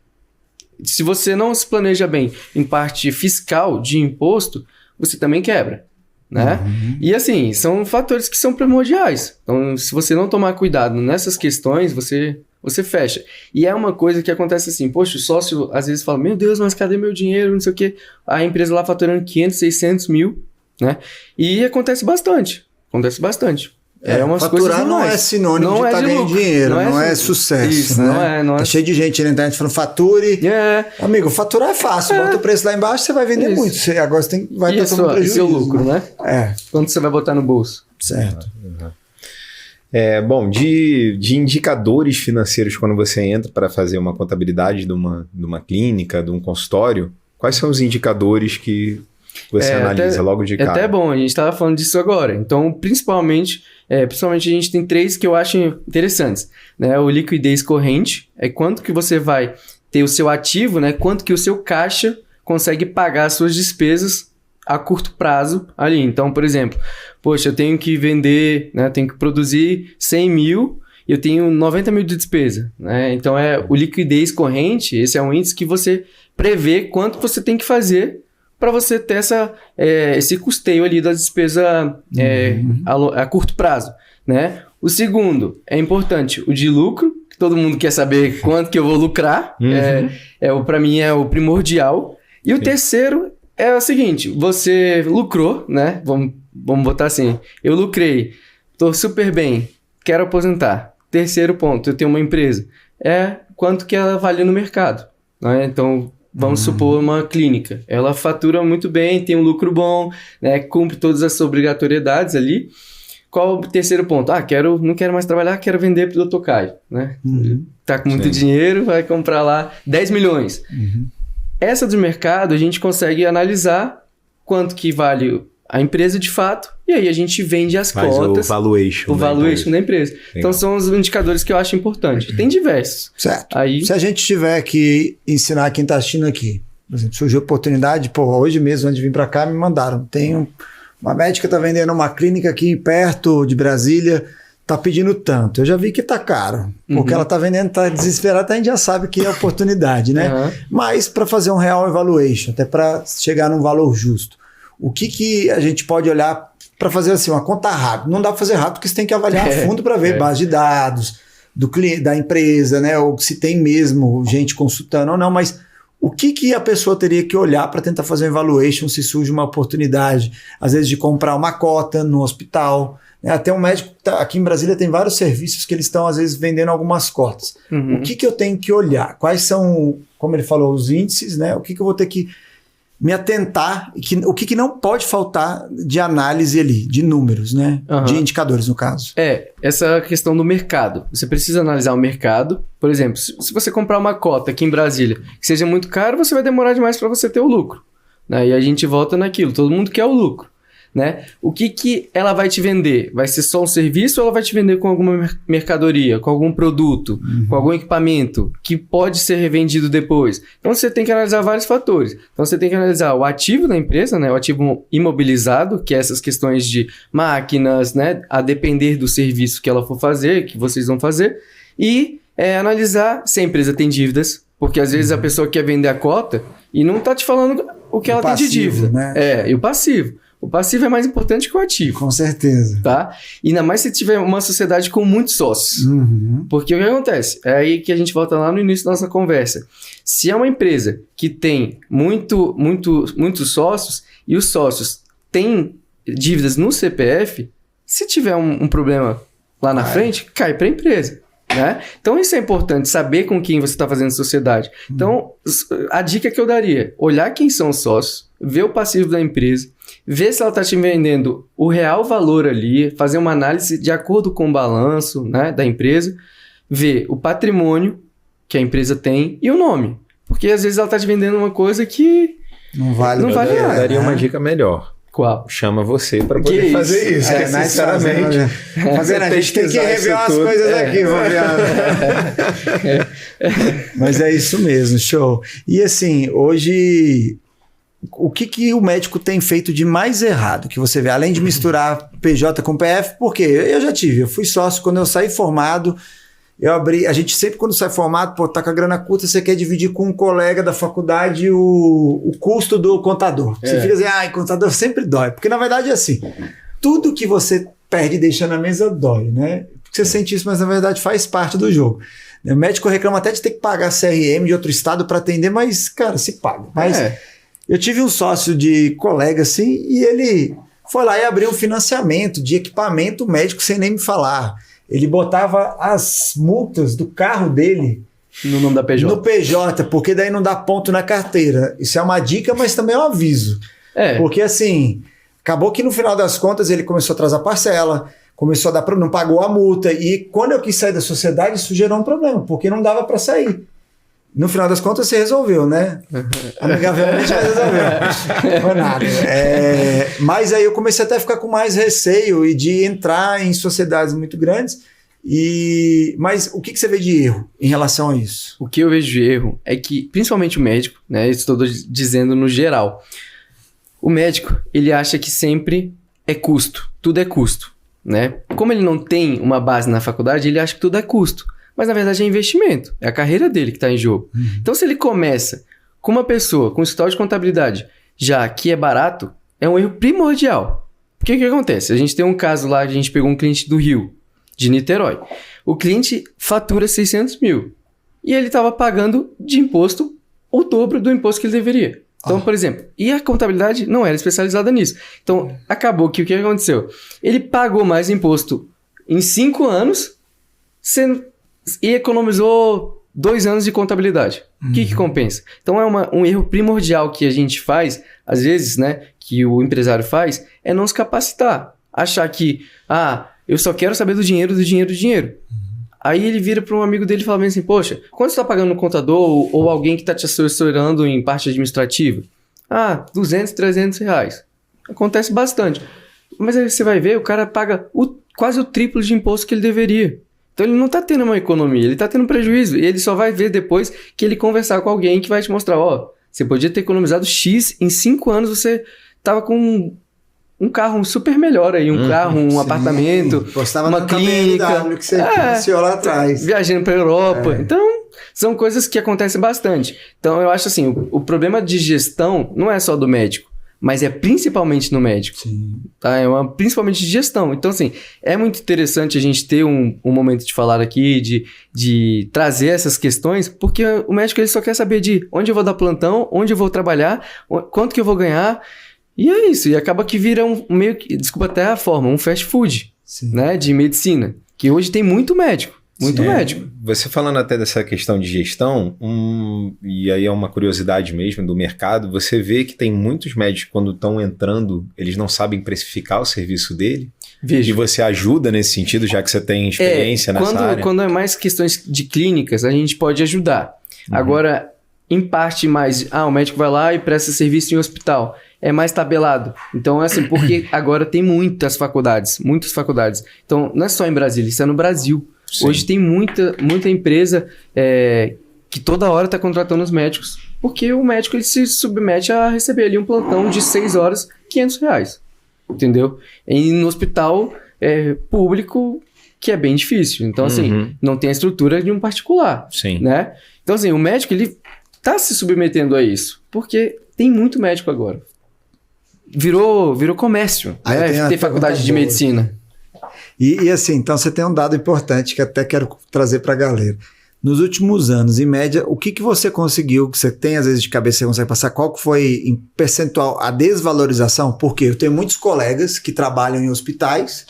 Se você não se planeja bem em parte fiscal de imposto, você também quebra, né? E assim, são fatores que são primordiais. Então, se você não tomar cuidado nessas questões, você fecha. E é uma coisa que acontece assim, poxa, o sócio às vezes fala, meu Deus, mas cadê meu dinheiro, não sei o quê. A empresa lá faturando 500, 600 mil, né? E acontece bastante. Umas faturar coisas não é sinônimo de estar ganhando dinheiro, não é sucesso. Isso, né? Não é. Tá cheio de gente na internet falando fature. Amigo, faturar é fácil, bota o preço lá embaixo, você vai vender muito. Agora você vai estar tomando prejuízo. E seu lucro, né? Quanto você vai botar no bolso? Certo. Bom, de indicadores financeiros, quando você entra para fazer uma contabilidade de uma clínica, de um consultório, quais são os indicadores que você analisa logo de cara? É até bom, a gente estava falando disso agora. Então, principalmente a gente tem 3 que eu acho interessantes. Né? O liquidez corrente é quanto que você vai ter o seu ativo, né? Quanto que o seu caixa consegue pagar as suas despesas a curto prazo ali. Então, por exemplo, poxa, eu tenho que vender, né? Tenho que produzir 100 mil e eu tenho 90 mil de despesa. Né? Então, o liquidez corrente, esse é um índice que você prevê quanto você tem que fazer para você ter esse custeio ali da despesa a curto prazo, né? O segundo é importante, o de lucro, que todo mundo quer saber quanto que eu vou lucrar, para mim é o primordial. E o terceiro é o seguinte, você lucrou, né? Vamos botar assim, eu lucrei, tô super bem, quero aposentar. Terceiro ponto, eu tenho uma empresa, quanto que ela vale no mercado, né? Então, vamos supor uma clínica. Ela fatura muito bem, tem um lucro bom, né? Cumpre todas as obrigatoriedades ali. Qual o terceiro ponto? Não quero mais trabalhar, quero vender para o Dr. Caio. Né? Tá com muito dinheiro, vai comprar lá 10 milhões. Essa do mercado, a gente consegue analisar quanto que vale a empresa de fato, e aí a gente vende as cotas. O valuation da empresa. Legal. Então são os indicadores que eu acho importante. Tem diversos. Certo. Se a gente tiver que ensinar quem está assistindo aqui, por exemplo, surgiu oportunidade, hoje mesmo, antes de vir para cá, me mandaram. Tem uma médica que está vendendo uma clínica aqui perto de Brasília, está pedindo tanto. Eu já vi que está caro, porque ela está vendendo, está desesperada, a gente já sabe que é oportunidade, né? Mas para fazer um real evaluation, até para chegar num valor justo, o que a gente pode olhar para fazer assim, uma conta rápida? Não dá para fazer rápido, porque você tem que avaliar a fundo para ver base de dados do cliente, da empresa, né? Ou se tem mesmo gente consultando ou não, mas o que a pessoa teria que olhar para tentar fazer um evaluation se surge uma oportunidade, às vezes de comprar uma cota no hospital, né? Até um médico, aqui em Brasília tem vários serviços que eles estão às vezes vendendo algumas cotas. O que eu tenho que olhar? Quais são, como ele falou, os índices, né? O que eu vou ter que me atentar, o que não pode faltar de análise ali, de números, né? De indicadores, no caso. Essa questão do mercado. Você precisa analisar o mercado. Por exemplo, se você comprar uma cota aqui em Brasília que seja muito caro, você vai demorar demais para você ter o lucro. Né? E a gente volta naquilo, todo mundo quer o lucro. Né? O que ela vai te vender? Vai ser só um serviço ou ela vai te vender com alguma mercadoria, com algum produto, com algum equipamento que pode ser revendido depois? Então você tem que analisar vários fatores. Então você tem que analisar o ativo da empresa, né? O ativo imobilizado, que é essas questões de máquinas, né? A depender do serviço que ela for fazer, que vocês vão fazer, e analisar se a empresa tem dívidas, porque às vezes a pessoa quer vender a cota e não está te falando o que ela tem de dívida. Né? E o passivo. O passivo é mais importante que o ativo. Com certeza. Tá? E ainda mais se tiver uma sociedade com muitos sócios. Porque o que acontece? É aí que a gente volta lá no início da nossa conversa. Se é uma empresa que tem muitos sócios e os sócios têm dívidas no CPF, se tiver um problema lá na frente, cai para a empresa. Né? Então isso é importante, saber com quem você está fazendo sociedade. Então a dica que eu daria, olhar quem são os sócios, ver o passivo da empresa, ver se ela está te vendendo o real valor ali, fazer uma análise de acordo com o balanço, né, da empresa, ver o patrimônio que a empresa tem e o nome. Porque às vezes ela está te vendendo uma coisa que Não vale. Não vale nada. Eu daria uma dica melhor. Qual? Chama você para poder Que fazer isso. É, sinceramente. A gente tem que rever umas coisas aqui, Fabiano. Mas é isso mesmo, show. E assim, hoje, o que o médico tem feito de mais errado que você vê? Além de misturar PJ com PF, porque eu fui sócio quando eu saí formado. Eu abri, a gente sempre quando sai formado, pô, tá com a grana curta, você quer dividir com um colega da faculdade o custo do contador. Você fica assim, contador sempre dói. Porque na verdade é assim, tudo que você perde e deixa na mesa dói, né? Porque você sente isso, mas na verdade faz parte do jogo. O médico reclama até de ter que pagar CRM de outro estado para atender, mas, cara, se paga. Mas eu tive um sócio de colega assim, e ele foi lá e abriu um financiamento de equipamento médico sem nem me falar. Ele botava as multas do carro dele no nome da PJ. No PJ, porque daí não dá ponto na carteira. Isso é uma dica, mas também é um aviso. Porque assim, acabou que no final das contas ele começou a atrasar parcela, começou a dar não pagou a multa, e quando eu quis sair da sociedade isso gerou um problema, porque não dava para sair. No final das contas você resolveu, né? Amigavelmente você resolveu. Não foi nada. Mas aí eu comecei até a ficar com mais receio e de entrar em sociedades muito grandes. Mas o que você vê de erro em relação a isso? O que eu vejo de erro é que, principalmente o médico, né? Estou dizendo no geral. O médico, ele acha que sempre é custo. Tudo é custo, né? Como ele não tem uma base na faculdade, ele acha que tudo é custo. Mas na verdade é investimento, é a carreira dele que está em jogo. Então se ele começa com uma pessoa com escritório de contabilidade já que é barato, é um erro primordial. O que acontece? A gente tem um caso lá, a gente pegou um cliente do Rio, de Niterói. O cliente fatura 600 mil e ele estava pagando de imposto o dobro do imposto que ele deveria. Então, por exemplo, e a contabilidade não era especializada nisso. Então, acabou que o que aconteceu? Ele pagou mais imposto em 5 anos e economizou 2 anos de contabilidade. O que compensa? Então é um erro primordial que a gente faz, às vezes, né, que o empresário faz, é não se capacitar. Achar que, eu só quero saber do dinheiro. Aí ele vira para um amigo dele e fala assim, poxa, quanto você está pagando no contador ou alguém que está te assessorando em parte administrativa? 200, 300 reais. Acontece bastante. Mas aí você vai ver, o cara paga quase o triplo de imposto que ele deveria. Então ele não está tendo uma economia, ele está tendo prejuízo. E ele só vai ver depois que ele conversar com alguém que vai te mostrar, você podia ter economizado X, em 5 anos você estava com um carro super melhor aí, um carro, um apartamento, uma clínica. Que você financiou lá atrás. Viajando para a Europa. Então, são coisas que acontecem bastante. Então eu acho assim, o problema de gestão não é só do médico, mas é principalmente no médico. Sim. Tá? Principalmente de gestão. Então, assim, é muito interessante a gente ter um momento de falar aqui, de trazer essas questões, porque o médico ele só quer saber de onde eu vou dar plantão, onde eu vou trabalhar, quanto que eu vou ganhar, e é isso. E acaba que vira meio que, desculpa até a forma, um fast food, né, de medicina, que hoje tem muito médico. Muito médico. Você falando até dessa questão de gestão, e aí é uma curiosidade mesmo do mercado, você vê que tem muitos médicos quando estão entrando, eles não sabem precificar o serviço dele. Vejo. E você ajuda nesse sentido, já que você tem experiência nessa área? Quando é mais questões de clínicas, a gente pode ajudar. Agora, em parte mais, o médico vai lá e presta serviço em hospital. É mais tabelado. Então, é assim, porque agora tem muitas faculdades. Então, não é só em Brasília, isso é no Brasil. Sim. Hoje tem muita empresa que toda hora está contratando os médicos, porque o médico ele se submete a receber ali um plantão de 6 horas, R$500, entendeu? E no hospital público, que é bem difícil. Então, assim, não tem a estrutura de um particular. Sim. Né? Então, assim, o médico ele está se submetendo a isso, porque tem muito médico agora. Virou comércio, né? Tem faculdade de medicina. E assim, então você tem um dado importante que até quero trazer para a galera. Nos últimos anos, em média, o que você conseguiu, que você tem às vezes de cabeça, você consegue passar, qual que foi em percentual a desvalorização? Porque eu tenho muitos colegas que trabalham em hospitais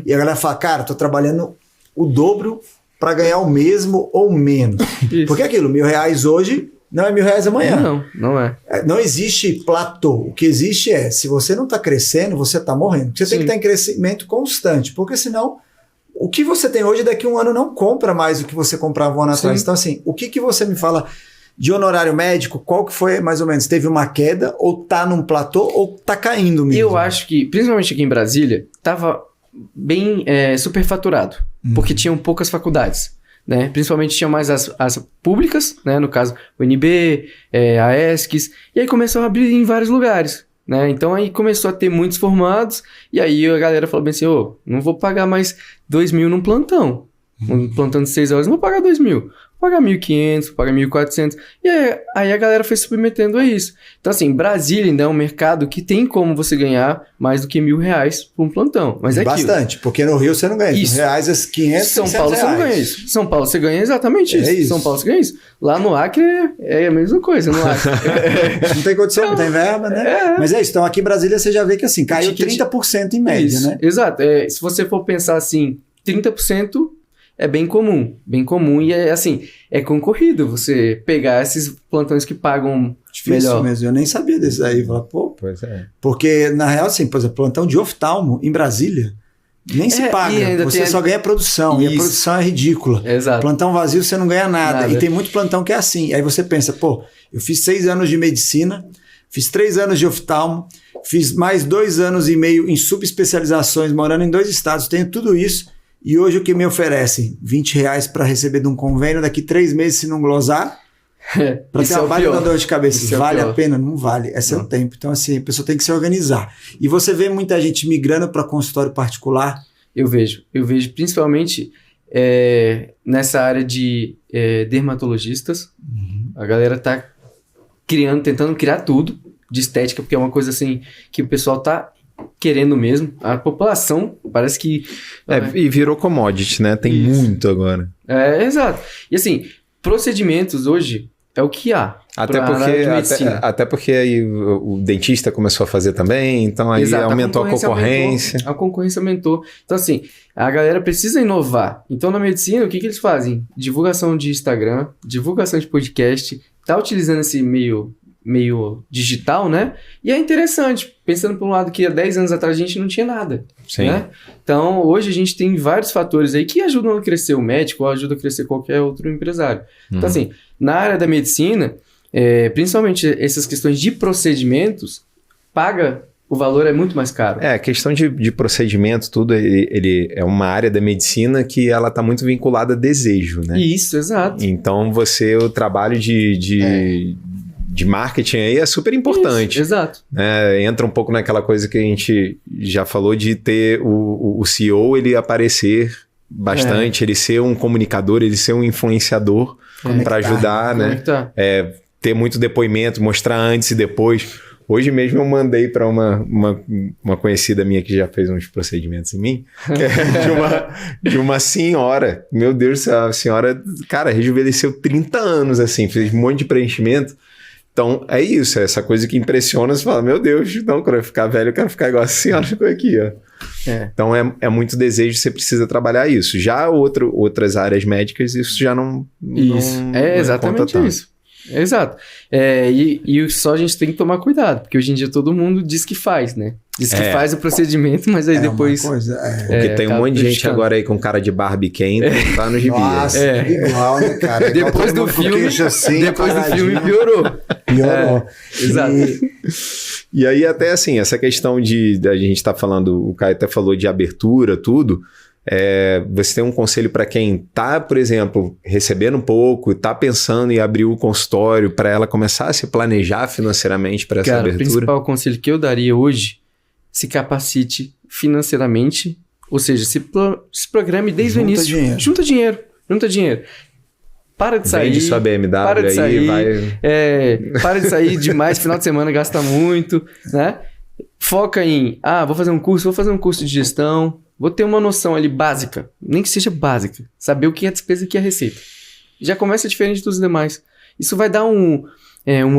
e a galera fala, cara, tô trabalhando o dobro para ganhar o mesmo ou menos. Isso. Porque aquilo, R$1.000 hoje não é R$1.000 amanhã. Não é. Não existe platô. O que existe se você não está crescendo, você está morrendo. Você tem que estar em crescimento constante, porque senão o que você tem hoje daqui a um ano não compra mais o que você comprava um ano atrás. Então assim, o que você me fala de honorário médico, qual que foi mais ou menos? Teve uma queda, ou tá num platô, ou tá caindo mesmo? Eu acho que, principalmente aqui em Brasília, tava bem superfaturado, porque tinham poucas faculdades, né? Principalmente tinham mais as públicas, né? No caso, o UNB, a ESCS, e aí começou a abrir em vários lugares, né? Então aí começou a ter muitos formados, e aí a galera falou bem assim, não vou pagar mais 2.000 num plantão. Um plantão de 6 horas, não vou pagar 2.000. Vou pagar 1.500, vou pagar 1.400. E aí a galera foi submetendo a isso. Então, assim, Brasília ainda é um mercado que tem como você ganhar mais do que R$1.000 por um plantão. Mas é bastante, porque no Rio você não ganha isso. R$1.000 é 500, São Paulo você não ganha isso. São Paulo você ganha exatamente isso. Isso. São Paulo você ganha isso. Lá no Acre é a mesma coisa. No Acre. Não tem condição, não tem verba, né? Mas é isso. Então, aqui em Brasília você já vê que assim, caiu 30% em média, isso. né? Exato. Se você for pensar assim, 30%... é bem comum e é concorrido você pegar esses plantões que pagam difícil melhor. Mesmo, eu nem sabia desse aí, Pois é. Porque na real assim, por exemplo, plantão de oftalmo em Brasília nem se paga, você só ganha produção, e a produção é ridícula. Exato. Plantão vazio você não ganha nada, e tem muito plantão que é assim, aí você pensa, eu fiz 6 anos de medicina, fiz 3 anos de oftalmo, fiz mais 2 anos e meio em subespecializações, morando em 2 estados, tenho tudo isso. E hoje o que me oferecem? R$20 para receber de um convênio, daqui 3 meses se não glosar, para trabalho da dor de cabeça. Vale a pena? Não vale. Esse é o tempo. Então, assim, a pessoa tem que se organizar. E você vê muita gente migrando para consultório particular? Eu vejo principalmente nessa área de dermatologistas. A galera tá tentando criar tudo de estética, porque é uma coisa assim que o pessoal tá querendo mesmo. A população parece que... E virou commodity, né? Tem muito agora. Exato. E assim, procedimentos hoje é o que há. Até porque aí o dentista começou a fazer também, então aí aumentou a concorrência. A concorrência aumentou. Então assim, a galera precisa inovar. Então na medicina, o que eles fazem? Divulgação de Instagram, divulgação de podcast, tá utilizando esse meio digital, né? E é interessante, pensando por um lado que há 10 anos atrás a gente não tinha nada. Sim. Né? Então, hoje a gente tem vários fatores aí que ajudam a crescer o médico ou ajudam a crescer qualquer outro empresário. Então, assim, na área da medicina, principalmente essas questões de procedimentos, o valor é muito mais caro. A questão de procedimento, tudo, ele é uma área da medicina que ela está muito vinculada a desejo, né? Isso, exato. Então, o trabalho de marketing aí é super importante. Isso, exato. Entra um pouco naquela coisa que a gente já falou de ter o CEO, ele aparecer bastante, ele ser um comunicador, ele ser um influenciador para ajudar, né? Ter muito depoimento, mostrar antes e depois. Hoje mesmo eu mandei para uma conhecida minha que já fez uns procedimentos em mim, de uma senhora. Meu Deus do céu, a senhora, cara, rejuvenesceu 30 anos, assim, fez um monte de preenchimento. Então, é isso, é essa coisa que impressiona, você fala, meu Deus, não, quando eu ficar velho, eu quero ficar igual a senhora ficou aqui, ó. Então, é muito desejo, você precisa trabalhar isso. Já outras áreas médicas, isso já não... Isso, exatamente isso. Exato. E só a gente tem que tomar cuidado, porque hoje em dia todo mundo diz que faz, né? Diz que faz o procedimento, mas aí depois... Porque tem um monte de gente agora aí com cara de Barbie Ken, tá no gibi. Nossa, igual, né, cara? Depois do filme, piorou. Piorou. Exato. E aí até assim, essa questão a gente tá falando, o Caio até falou de abertura, tudo... você tem um conselho para quem tá, por exemplo, recebendo um pouco e tá pensando em abrir o consultório para ela começar a se planejar financeiramente para essa abertura? O principal conselho que eu daria hoje, se capacite financeiramente, ou seja, se programe desde o início. Junta dinheiro. Para de sair. Vende sua BMW para de sair, vai... para de sair demais, final de semana gasta muito, né? Foca em, vou fazer um curso de gestão, vou ter uma noção ali básica, nem que seja básica, saber o que é despesa e o que é receita. Já começa diferente dos demais. Isso vai dar um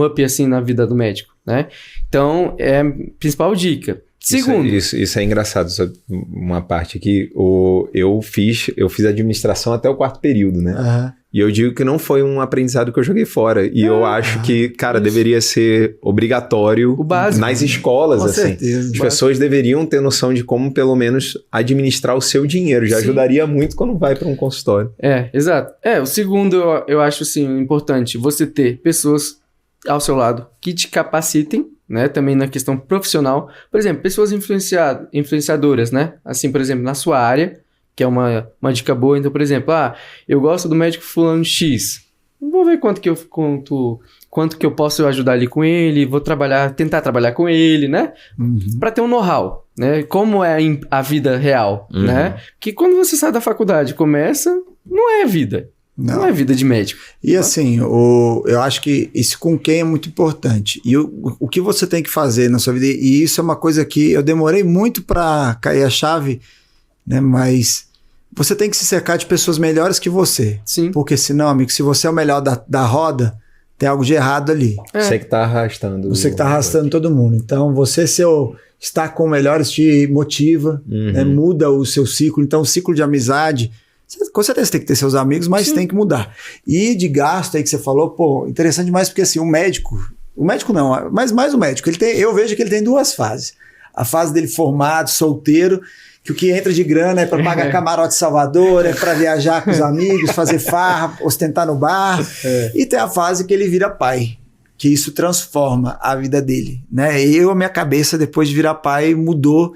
up assim na vida do médico, né? Então, é a principal dica. Segundo... Isso é engraçado, só uma parte aqui. Eu fiz administração até o 4º período, né? E eu digo que não foi um aprendizado que eu joguei fora. E eu acho que, cara, deveria ser obrigatório O básico. nas escolas, Com assim. certeza. As pessoas deveriam ter noção de como, pelo menos, administrar o seu dinheiro. Já Sim. ajudaria muito quando vai para um consultório. Exato. O segundo, eu acho, assim, importante você ter pessoas ao seu lado que te capacitem, né? Também na questão profissional. Por exemplo, pessoas influenciadoras, né? Assim, por exemplo, na sua área, que é uma dica boa. Então, por exemplo, eu gosto do médico fulano X. Vou ver quanto que eu posso ajudar ali com ele, vou tentar trabalhar com ele, né? Para ter um know-how, né? Como é a vida real, né? Que quando você sai da faculdade, não é vida. Não é vida de médico. E assim, eu acho que isso com quem é muito importante. E o que você tem que fazer na sua vida, e isso é uma coisa que eu demorei muito para cair a chave, né? Mas você tem que se cercar de pessoas melhores que você. Sim. Porque senão, amigo, se você é o melhor da roda, tem algo de errado ali. Você que tá arrastando. Você que tá arrastando todo mundo. Então, você estar com melhores te motiva, né? Muda o seu ciclo. Então, o ciclo de amizade, com certeza tem que ter seus amigos, mas tem que mudar. E de gasto aí que você falou, pô, interessante demais, porque assim, o médico não, mas mais o médico, eu vejo que ele tem duas fases. A fase dele formado, solteiro, que o que entra de grana é para pagar camarote de Salvador, é para viajar com os amigos, fazer farra, ostentar no bar. E tem a fase que ele vira pai, que isso transforma a vida dele, né? A minha cabeça, depois de virar pai, mudou.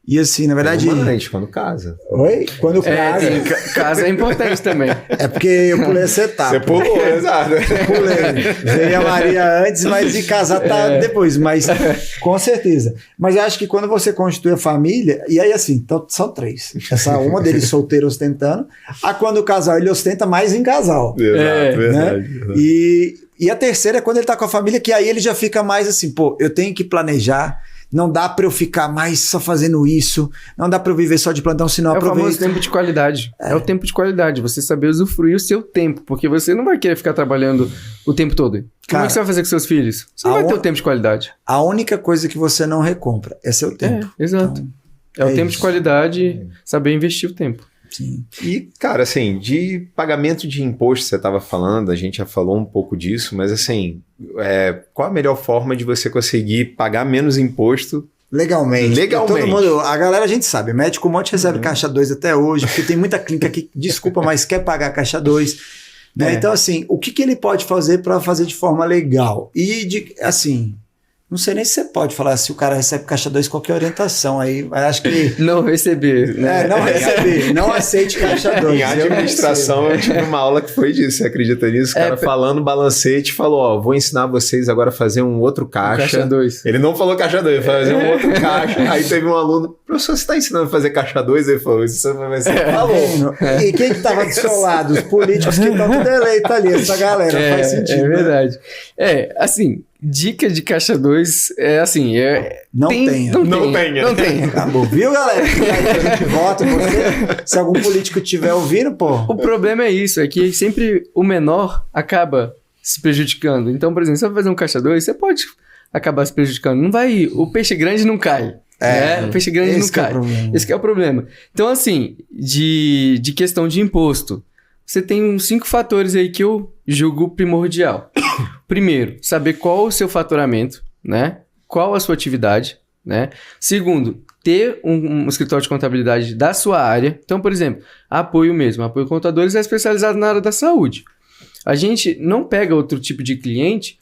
E assim, na verdade... quando casa. Oi? Quando casa. Casa é importante também. É porque eu pulei essa etapa. Você pulou, exato. Pulei. Veio a Maria antes, mas de casar tá depois. Mas com certeza. Mas eu acho que quando você constitui a família... E aí assim, então, são três. Essa uma dele solteiro ostentando. Quando o casal ele ostenta mais em casal. Exato, verdade. Né? E a terceira é quando ele tá com a família, que aí ele já fica mais assim, pô, eu tenho que planejar. Não dá pra eu ficar mais só fazendo isso. Não dá pra eu viver só de plantão, senão o famoso tempo de qualidade. É o tempo de qualidade. Você saber usufruir o seu tempo. Porque você não vai querer ficar trabalhando o tempo todo. Como é que você vai fazer com seus filhos? Você não vai ter o tempo de qualidade. A única coisa que você não recompra é seu tempo. Exato. Então, o tempo de qualidade, saber investir o tempo. Sim. E, cara, assim, de pagamento de imposto, você estava falando, a gente já falou um pouco disso, mas assim, qual a melhor forma de você conseguir pagar menos imposto? Legalmente. Todo mundo, a galera a gente sabe, médico um monte recebe caixa 2 até hoje, porque tem muita clínica que, desculpa, mas quer pagar caixa 2. Né? Então, assim, o que ele pode fazer para fazer de forma legal? E, assim... Não sei nem se você pode falar se o cara recebe caixa 2 qualquer orientação aí, mas acho que... Não receber, né? Não receber, não aceite caixa 2. Em administração eu tive uma aula que foi disso, você acredita nisso? O cara falando balancete falou, vou ensinar vocês agora a fazer um outro caixa 2. Ele não falou caixa 2, ele falou fazer um outro caixa. Aí teve um aluno, professor, você está ensinando a fazer caixa 2? Ele falou, isso vai ser... Falou. E quem que tava do seu lado? Os políticos que estão tudo eleito ali, essa galera, faz sentido. É verdade. Né? Assim... Dica de caixa 2 é assim... Não tenha. Acabou. Viu, galera? A gente vota você. Se algum político estiver ouvindo, pô... O problema é isso, é que sempre o menor acaba se prejudicando. Então, por exemplo, você vai fazer um caixa 2, você pode acabar se prejudicando. Não vai... O peixe grande não cai. O peixe grande não cai. Esse que é o problema. Então, assim, de questão de imposto, você tem uns 5 fatores aí que eu julgo primordial. Primeiro, saber qual o seu faturamento, né? Qual a sua atividade, né? Segundo, ter um escritório de contabilidade da sua área. Então, por exemplo, apoio contadores é especializado na área da saúde. A gente não pega outro tipo de cliente,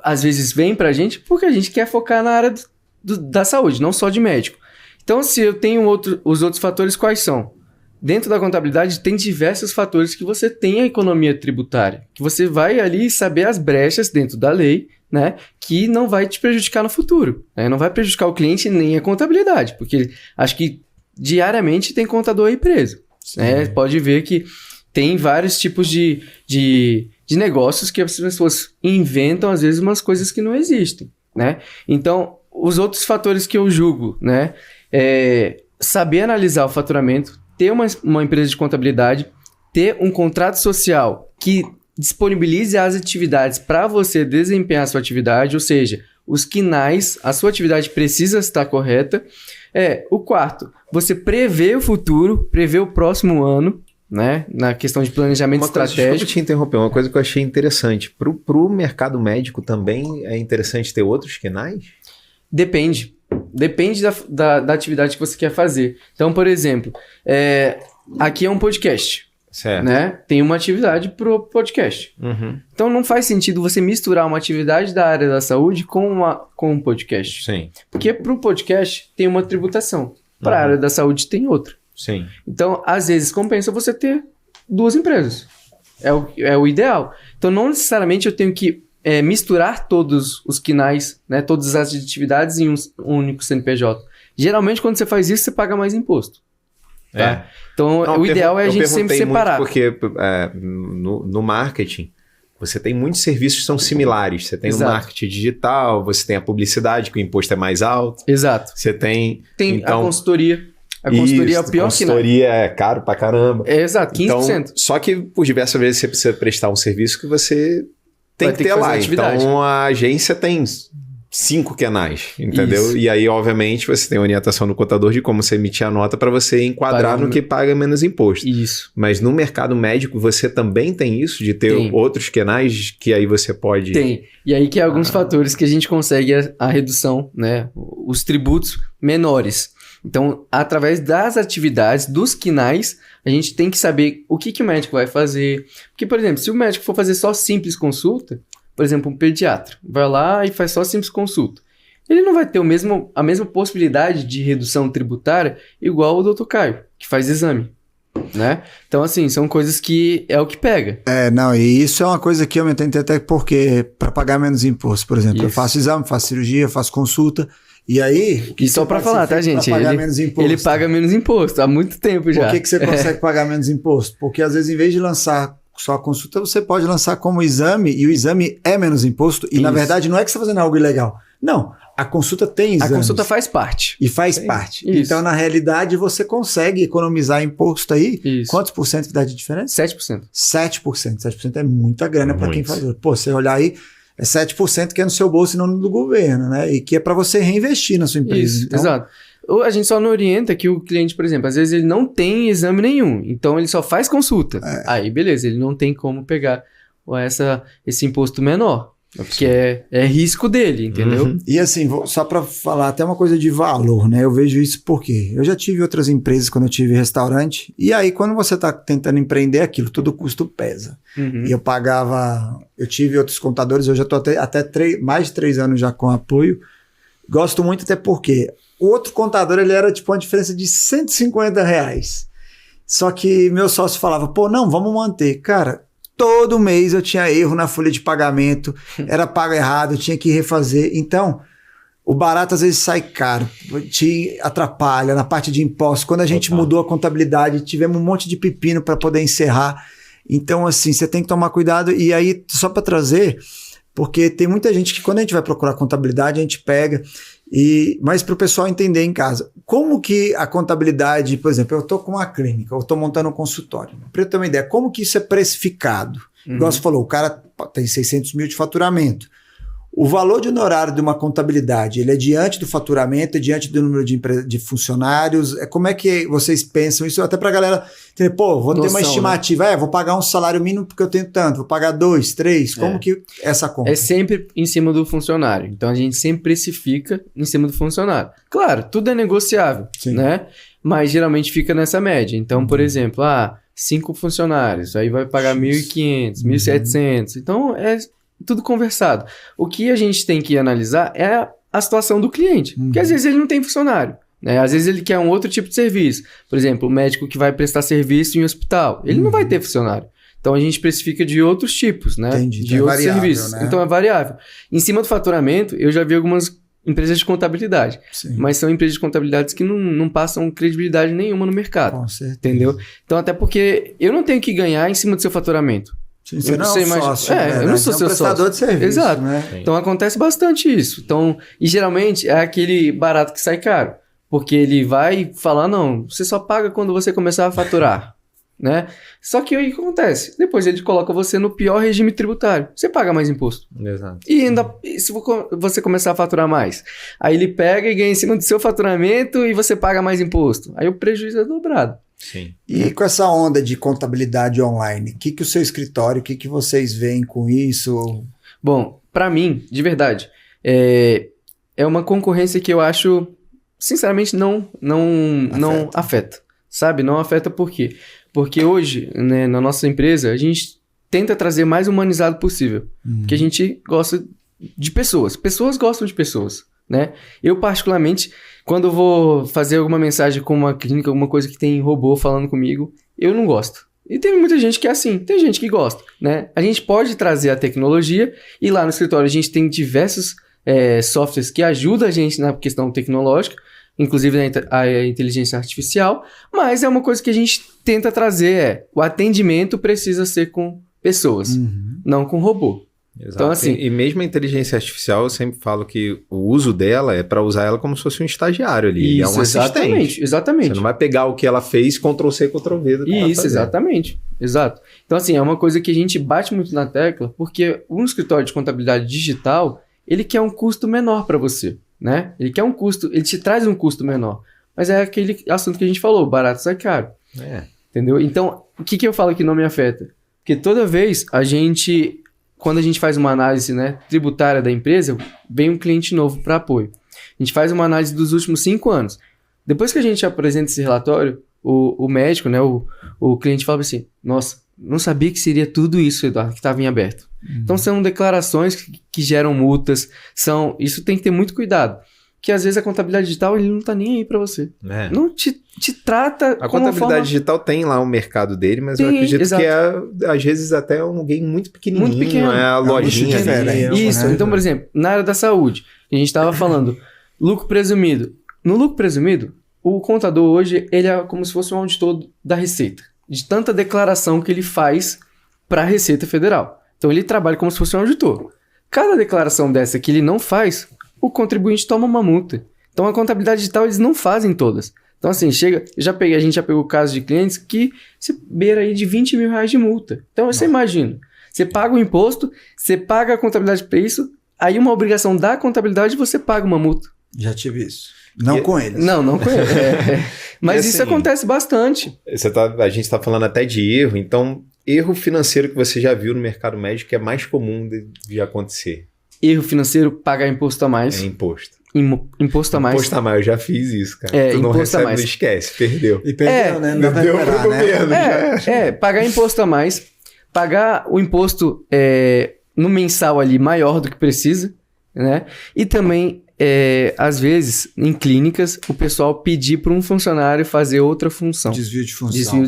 às vezes vem pra gente porque a gente quer focar na área da saúde, não só de médico. Então, se eu tenho os outros fatores, quais são? Dentro da contabilidade tem diversos fatores que você tem a economia tributária, que você vai ali saber as brechas dentro da lei, né, que não vai te prejudicar no futuro, né, não vai prejudicar o cliente nem a contabilidade, porque acho que diariamente tem contador aí preso, né, pode ver que tem vários tipos de negócios que as pessoas inventam às vezes umas coisas que não existem, né, então os outros fatores que eu julgo, né, é saber analisar o faturamento, ter uma empresa de contabilidade, ter um contrato social que disponibilize as atividades para você desempenhar a sua atividade, ou seja, os quinais, a sua atividade precisa estar correta. O quarto, você prever o futuro, prever o próximo ano, né? Na questão de planejamento Desculpa estratégico. te interromper, uma coisa que eu achei interessante. Pro mercado médico também é interessante ter outros KINAIs? Depende. Depende da atividade que você quer fazer. Então, por exemplo, aqui é um podcast, Certo. né? Tem uma atividade pro podcast. Uhum. Então, não faz sentido você misturar uma atividade da área da saúde com um podcast. Sim, Porque pro podcast tem uma tributação. Para a área da saúde tem outra. sim. Então, às vezes, compensa você ter 2 empresas. É o ideal. Então, não necessariamente eu tenho que misturar todos os KINAIs, né, todas as atividades em um único CNPJ. Geralmente, quando você faz isso, você paga mais imposto. Tá? Então, Não, o ideal é a gente sempre separar. Porque no marketing, você tem muitos serviços que são similares. Você tem o marketing digital, você tem a publicidade, que o imposto é mais alto. Exato. Você tem A consultoria. A consultoria é o pior KINAI. A consultoria é caro pra caramba. Exato, 15%. Então, só que por diversas vezes você precisa prestar um serviço que você tem que ter lá. Então a agência tem 5 KINAIs, entendeu? Isso. E aí, obviamente, você tem a orientação do contador de como você emitir a nota para você enquadrar no que paga menos imposto. Isso. Mas no mercado médico você também tem isso, de ter outros KINAIs que aí você pode... Tem. E aí que é alguns fatores que a gente consegue a redução, né? Os tributos menores. Então, através das atividades, dos KINAIs, a gente tem que saber o que o médico vai fazer. Porque, por exemplo, se o médico for fazer só simples consulta, por exemplo, um pediatra vai lá e faz só simples consulta, ele não vai ter a mesma possibilidade de redução tributária igual o Dr. Caio, que faz exame, né? Então, assim, são coisas que é o que pega. E isso é uma coisa que eu me entendo até porque para pagar menos imposto, por exemplo, eu faço exame, faço cirurgia, faço consulta. E aí... E só para falar, tá, gente? Ele paga menos imposto há muito tempo já. Por que você consegue pagar menos imposto? Porque às vezes, em vez de lançar só a consulta, você pode lançar como exame, e o exame é menos imposto. E na verdade, não é que você está fazendo algo ilegal. Não, a consulta tem exames. A consulta faz parte. E faz parte. Isso. Então, na realidade, você consegue economizar imposto aí. Isso. Quantos por cento que dá de diferença? 7%. 7%. 7% é muita grana para quem faz. Pô, você olhar aí, é 7% que é no seu bolso e não no do governo, né? E que é para você reinvestir na sua empresa. Isso, então... exato. A gente só não orienta que o cliente, por exemplo, às vezes ele não tem exame nenhum, então ele só faz consulta. Aí, beleza, ele não tem como pegar esse imposto menor, porque é risco dele, entendeu? Uhum. E assim, só para falar até uma coisa de valor, né? Eu vejo isso porque eu já tive outras empresas quando eu tive restaurante, e aí quando você tá tentando empreender aquilo, todo custo pesa. Uhum. E eu tive outros contadores, eu já tô até mais de 3 anos já com apoio. Gosto muito até porque o outro contador, ele era tipo uma diferença de R$150. Só que meu sócio falava, pô, não, vamos manter. Cara, todo mês eu tinha erro na folha de pagamento, era pago errado, eu tinha que refazer. Então, o barato às vezes sai caro, te atrapalha na parte de impostos. Quando a gente mudou a contabilidade, tivemos um monte de pepino para poder encerrar. Então, assim, você tem que tomar cuidado. E aí, só para trazer, porque tem muita gente que quando a gente vai procurar contabilidade, a gente pega... Mas para o pessoal entender em casa, como que a contabilidade, por exemplo, eu estou com uma clínica, eu estou montando um consultório, para eu ter uma ideia, como que isso é precificado? Igual você falou, o cara tem 600 mil de faturamento. O valor de honorário de uma contabilidade, ele é diante do faturamento, é diante do número de funcionários, como é que vocês pensam isso? Até para a galera entender, pô, vou ter uma estimativa, vou pagar um salário mínimo porque eu tenho tanto, vou pagar 2, 3, como que essa conta? É sempre em cima do funcionário, então a gente sempre precifica em cima do funcionário. Claro, tudo é negociável, né? Mas geralmente fica nessa média. Então, por exemplo, 5 funcionários, aí vai pagar 1.500, 1.700, então é tudo conversado. O que a gente tem que analisar é a situação do cliente. Porque às vezes ele não tem funcionário, né? Às vezes ele quer um outro tipo de serviço. Por exemplo, o médico que vai prestar serviço em hospital, ele não vai ter funcionário. Então a gente precifica de outros tipos, né? Entendi. De outros serviços. Né? Então é variável. Em cima do faturamento, eu já vi algumas empresas de contabilidade. Mas são empresas de contabilidade que não passam credibilidade nenhuma no mercado. Com certeza. Entendeu? Então até porque eu não tenho que ganhar em cima do seu faturamento. Sim, você não é um sócio, eu não sou seu prestador de serviço. Exato. Né? Então acontece bastante isso. Então, e geralmente é aquele barato que sai caro. Porque ele vai falar, não, você só paga quando você começar a faturar. Né? Só que o que acontece? Depois ele coloca você no pior regime tributário. Você paga mais imposto. Exato. E ainda, se você começar a faturar mais, aí ele pega e ganha em cima do seu faturamento e você paga mais imposto. Aí o prejuízo é dobrado. Sim. E com essa onda de contabilidade online, o que o seu escritório, o que vocês veem com isso? Bom, para mim, de verdade, é uma concorrência que eu acho, sinceramente, não afeta. Sabe? Não afeta por quê? Porque hoje, né, na nossa empresa, a gente tenta trazer o mais humanizado possível. Porque a gente gosta de pessoas. Pessoas gostam de pessoas, né? Eu, particularmente, quando eu vou fazer alguma mensagem com uma clínica, alguma coisa que tem robô falando comigo, eu não gosto. E tem muita gente que é assim, tem gente que gosta, né? A gente pode trazer a tecnologia e lá no escritório a gente tem diversos softwares que ajudam a gente na questão tecnológica, inclusive a inteligência artificial, mas é uma coisa que a gente tenta trazer, o atendimento precisa ser com pessoas, não com robô. Exato. Então, assim, e mesmo a inteligência artificial, eu sempre falo que o uso dela é para usar ela como se fosse um estagiário ali. Isso, é um assistente. Exatamente. Você não vai pegar o que ela fez, Ctrl+C, Ctrl+V. Isso, exatamente. Exato. Então, assim, é uma coisa que a gente bate muito na tecla, porque um escritório de contabilidade digital, ele quer um custo menor para você, né? Ele quer um custo, ele te traz um custo menor. Mas é aquele assunto que a gente falou, barato sai caro. Entendeu? Então, o que eu falo que não me afeta? Porque toda vez quando a gente faz uma análise, né, tributária da empresa, vem um cliente novo para apoio. A gente faz uma análise dos últimos 5 anos. Depois que a gente apresenta esse relatório, o médico, né, o cliente fala assim, nossa, não sabia que seria tudo isso, Eduardo, que estava em aberto. Então são declarações que geram multas, isso tem que ter muito cuidado. Que às vezes a contabilidade digital ele não está nem aí para você. Não te trata a contabilidade digital tem lá o mercado dele, mas eu acredito que às vezes até alguém muito pequenininho, muito pequeno. É a lojinha ali. Isso, então, por exemplo, na área da saúde, a gente estava falando lucro presumido. No lucro presumido, o contador hoje, ele é como se fosse um auditor da Receita, de tanta declaração que ele faz para a Receita Federal. Então, ele trabalha como se fosse um auditor. Cada declaração dessa que ele não faz, o contribuinte toma uma multa. Então, a contabilidade digital, eles não fazem todas. Então, assim, a gente já pegou casos de clientes que se beira aí de 20 mil reais de multa. Então, você imagina, você paga o imposto, você paga a contabilidade para isso, aí uma obrigação da contabilidade, você paga uma multa. Já tive isso. Não com eles. Não com eles. Mas assim, isso acontece bastante. A gente está falando até de erro, então, erro financeiro que você já viu no mercado médico que é mais comum de acontecer. Erro financeiro, pagar imposto a mais. Imposto. Imposto a mais. Imposto a mais, eu já fiz isso, cara. Tu não recebe, não esquece, perdeu. E perdeu, né? Não vai esperar, pro governo. Pagar imposto a mais, pagar o imposto no mensal ali maior do que precisa, né? E também, às vezes, em clínicas, o pessoal pedir para um funcionário fazer outra função. Desvio de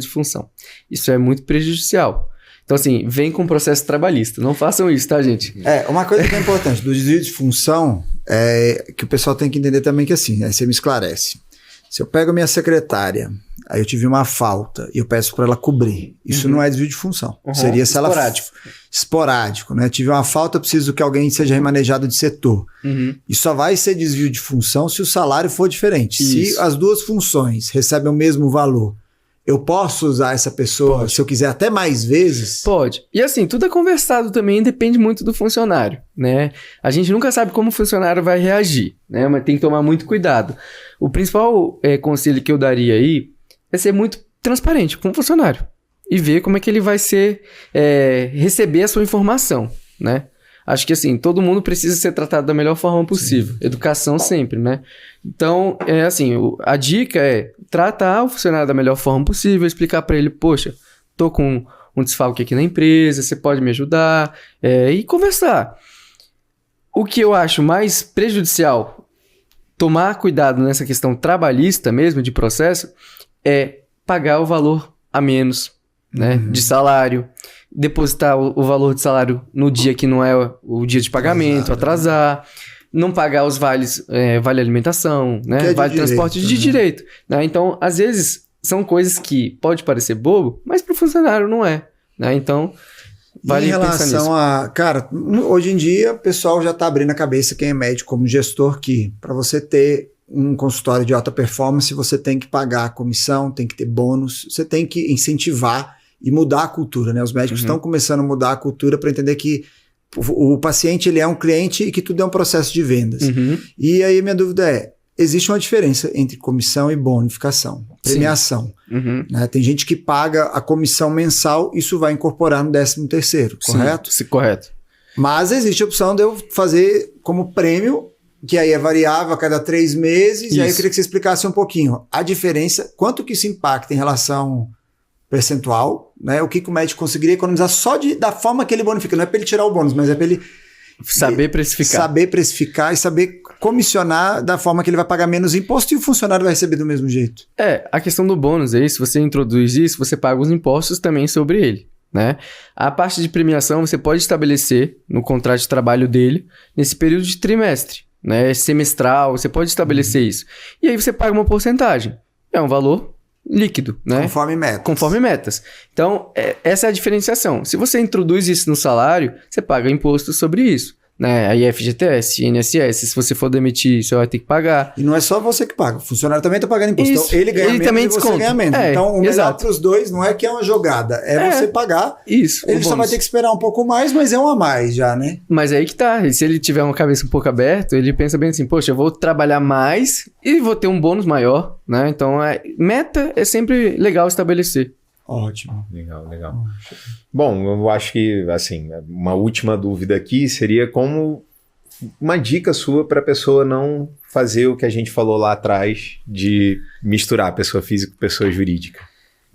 função. Isso é muito prejudicial. Então, assim, vem com processo trabalhista. Não façam isso, tá, gente? Uma coisa que é importante do desvio de função é que o pessoal tem que entender também que assim, aí você me esclarece. Se eu pego a minha secretária, aí eu tive uma falta e eu peço para ela cobrir, isso não é desvio de função. Seria se ela... Esporádico, né? Tive uma falta, eu preciso que alguém seja remanejado de setor. E só vai ser desvio de função se o salário for diferente. Isso. Se as duas funções recebem o mesmo valor, eu posso usar essa pessoa, se eu quiser, até mais vezes? Pode. E assim, tudo é conversado também, depende muito do funcionário, né? A gente nunca sabe como o funcionário vai reagir, né? Mas tem que tomar muito cuidado. O principal conselho que eu daria aí é ser muito transparente com o funcionário e ver como é que ele vai receber a sua informação, né? Acho que assim, todo mundo precisa ser tratado da melhor forma possível. Sim. Educação sempre, né? Então, a dica é tratar o funcionário da melhor forma possível, explicar para ele, poxa, tô com um desfalque aqui na empresa, você pode me ajudar, e conversar. O que eu acho mais prejudicial, tomar cuidado nessa questão trabalhista mesmo, de processo, é pagar o valor a menos, né, de salário, depositar o valor de salário no dia que não é o dia de pagamento, atrasar, não pagar os vales, vale alimentação, né, vale transporte de direito. Né? Então, às vezes, são coisas que pode parecer bobo, mas para o funcionário não é. Né? Então, vale em pensar nisso. relação a... Cara, hoje em dia, o pessoal já está abrindo a cabeça, quem é médico como gestor, que para você ter um consultório de alta performance, você tem que pagar a comissão, tem que ter bônus, você tem que incentivar e mudar a cultura, né? Os médicos estão começando a mudar a cultura para entender que o paciente ele é um cliente e que tudo é um processo de vendas. E aí minha dúvida é, existe uma diferença entre comissão e bonificação, premiação. Uhum. Né? Tem gente que paga a comissão mensal, isso vai incorporar no 13º, correto? Sim, correto. Mas existe a opção de eu fazer como prêmio, que aí é variável a cada 3 meses, e aí eu queria que você explicasse um pouquinho a diferença, quanto que isso impacta em relação percentual, né? O que o médico conseguiria economizar só da forma que ele bonifica. Não é para ele tirar o bônus, mas é para ele saber precificar. Saber precificar e saber comissionar da forma que ele vai pagar menos imposto e o funcionário vai receber do mesmo jeito. A questão do bônus aí, se você introduz isso, você paga os impostos também sobre ele, né? A parte de premiação você pode estabelecer no contrato de trabalho dele nesse período de trimestre, né? Semestral, você pode estabelecer isso. E aí você paga uma porcentagem. É um valor líquido, né? Conforme metas. Então, essa é a diferenciação. Se você introduz isso no salário, você paga imposto sobre isso, né? Aí FGTS, INSS, se você for demitir, você vai ter que pagar. E não é só você que paga, o funcionário também está pagando imposto. Isso. Então, ele ganha menos também e você desconta. ganha menos. Então, o melhor para os dois não é que é uma jogada, você pagar. Isso. Ele só vai ter que esperar um pouco mais, mas é um a mais já, né? Mas aí que tá. E se ele tiver uma cabeça um pouco aberta, ele pensa bem assim, poxa, eu vou trabalhar mais e vou ter um bônus maior, né? Então, meta é sempre legal estabelecer. Ótimo. Legal. Bom, eu acho que, assim, uma última dúvida aqui seria como uma dica sua para a pessoa não fazer o que a gente falou lá atrás de misturar pessoa física com pessoa jurídica.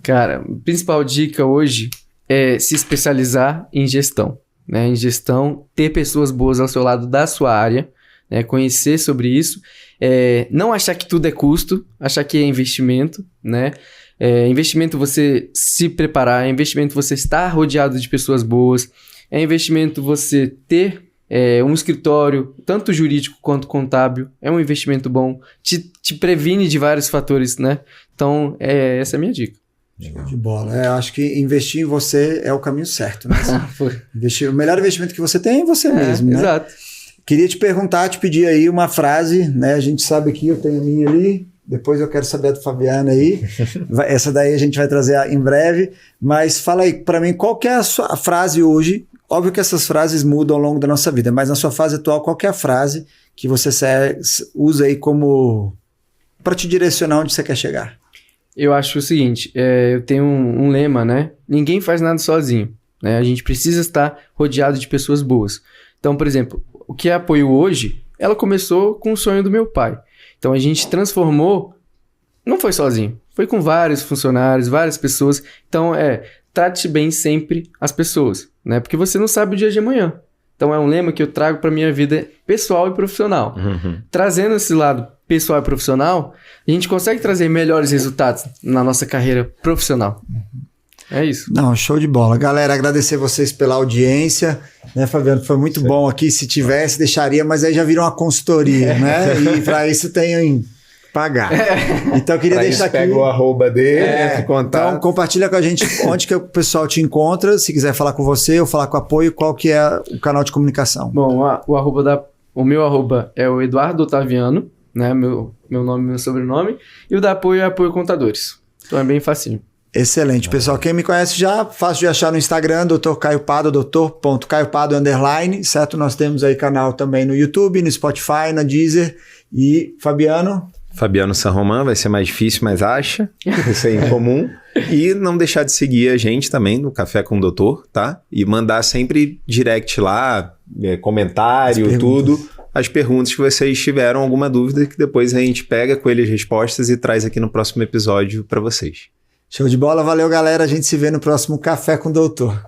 Cara, a principal dica hoje é se especializar em gestão, né? Em gestão, ter pessoas boas ao seu lado da sua área, né? Conhecer sobre isso, não achar que tudo é custo, achar que é investimento, né? Investimento você se preparar, é investimento você estar rodeado de pessoas boas, é investimento você ter um escritório, tanto jurídico quanto contábil, é um investimento bom, te previne de vários fatores, né? Então, essa é a minha dica. Show de bola. Acho que investir em você é o caminho certo, né? O melhor investimento que você tem é em você mesmo, né? Exato. Queria te pedir aí uma frase, né? A gente sabe que eu tenho a minha ali, depois eu quero saber a do Fabiano aí. Essa daí a gente vai trazer em breve, mas fala aí para mim, qual que é a sua frase hoje? Óbvio que essas frases mudam ao longo da nossa vida, mas na sua fase atual, qual que é a frase que você usa aí como para te direcionar onde você quer chegar? Eu acho o seguinte, eu tenho um lema, né? Ninguém faz nada sozinho, né? A gente precisa estar rodeado de pessoas boas. Então, por exemplo, o que é apoio hoje, ela começou com o sonho do meu pai. Então, a gente transformou, não foi sozinho, foi com vários funcionários, várias pessoas. Então, trate bem sempre as pessoas, né? Porque você não sabe o dia de amanhã. Então, é um lema que eu trago para minha vida pessoal e profissional. Uhum. Trazendo esse lado pessoal e profissional, a gente consegue trazer melhores resultados na nossa carreira profissional. É isso. Não, show de bola. Galera, agradecer vocês pela audiência, né, Fabiano? Foi muito bom aqui. Se tivesse, deixaria, mas aí já virou uma consultoria, né? E para isso tem pagar. Então eu queria deixar aqui. Pega o arroba dele, entra em contato. Então compartilha com a gente onde que o pessoal te encontra, se quiser falar com você ou falar com o apoio, qual que é o canal de comunicação. Bom, o meu arroba é o Eduardo Otaviano, né? Meu nome e meu sobrenome. E o da apoio é Apoio Contadores. Então é bem facinho. Excelente. Pessoal, quem me conhece já, fácil de achar no Instagram, Dr. Caio Pado, doutor.caiopado_, certo? Nós temos aí canal também no YouTube, no Spotify, na Deezer. E Fabiano San Román, vai ser mais difícil, mas acha. Isso é incomum. E não deixar de seguir a gente também no Café com o Doutor, tá? E mandar sempre direct lá, comentário, tudo. As perguntas que vocês tiveram, alguma dúvida, que depois a gente pega com eles respostas e traz aqui no próximo episódio para vocês. Show de bola, valeu galera, a gente se vê no próximo Café com o Doutor.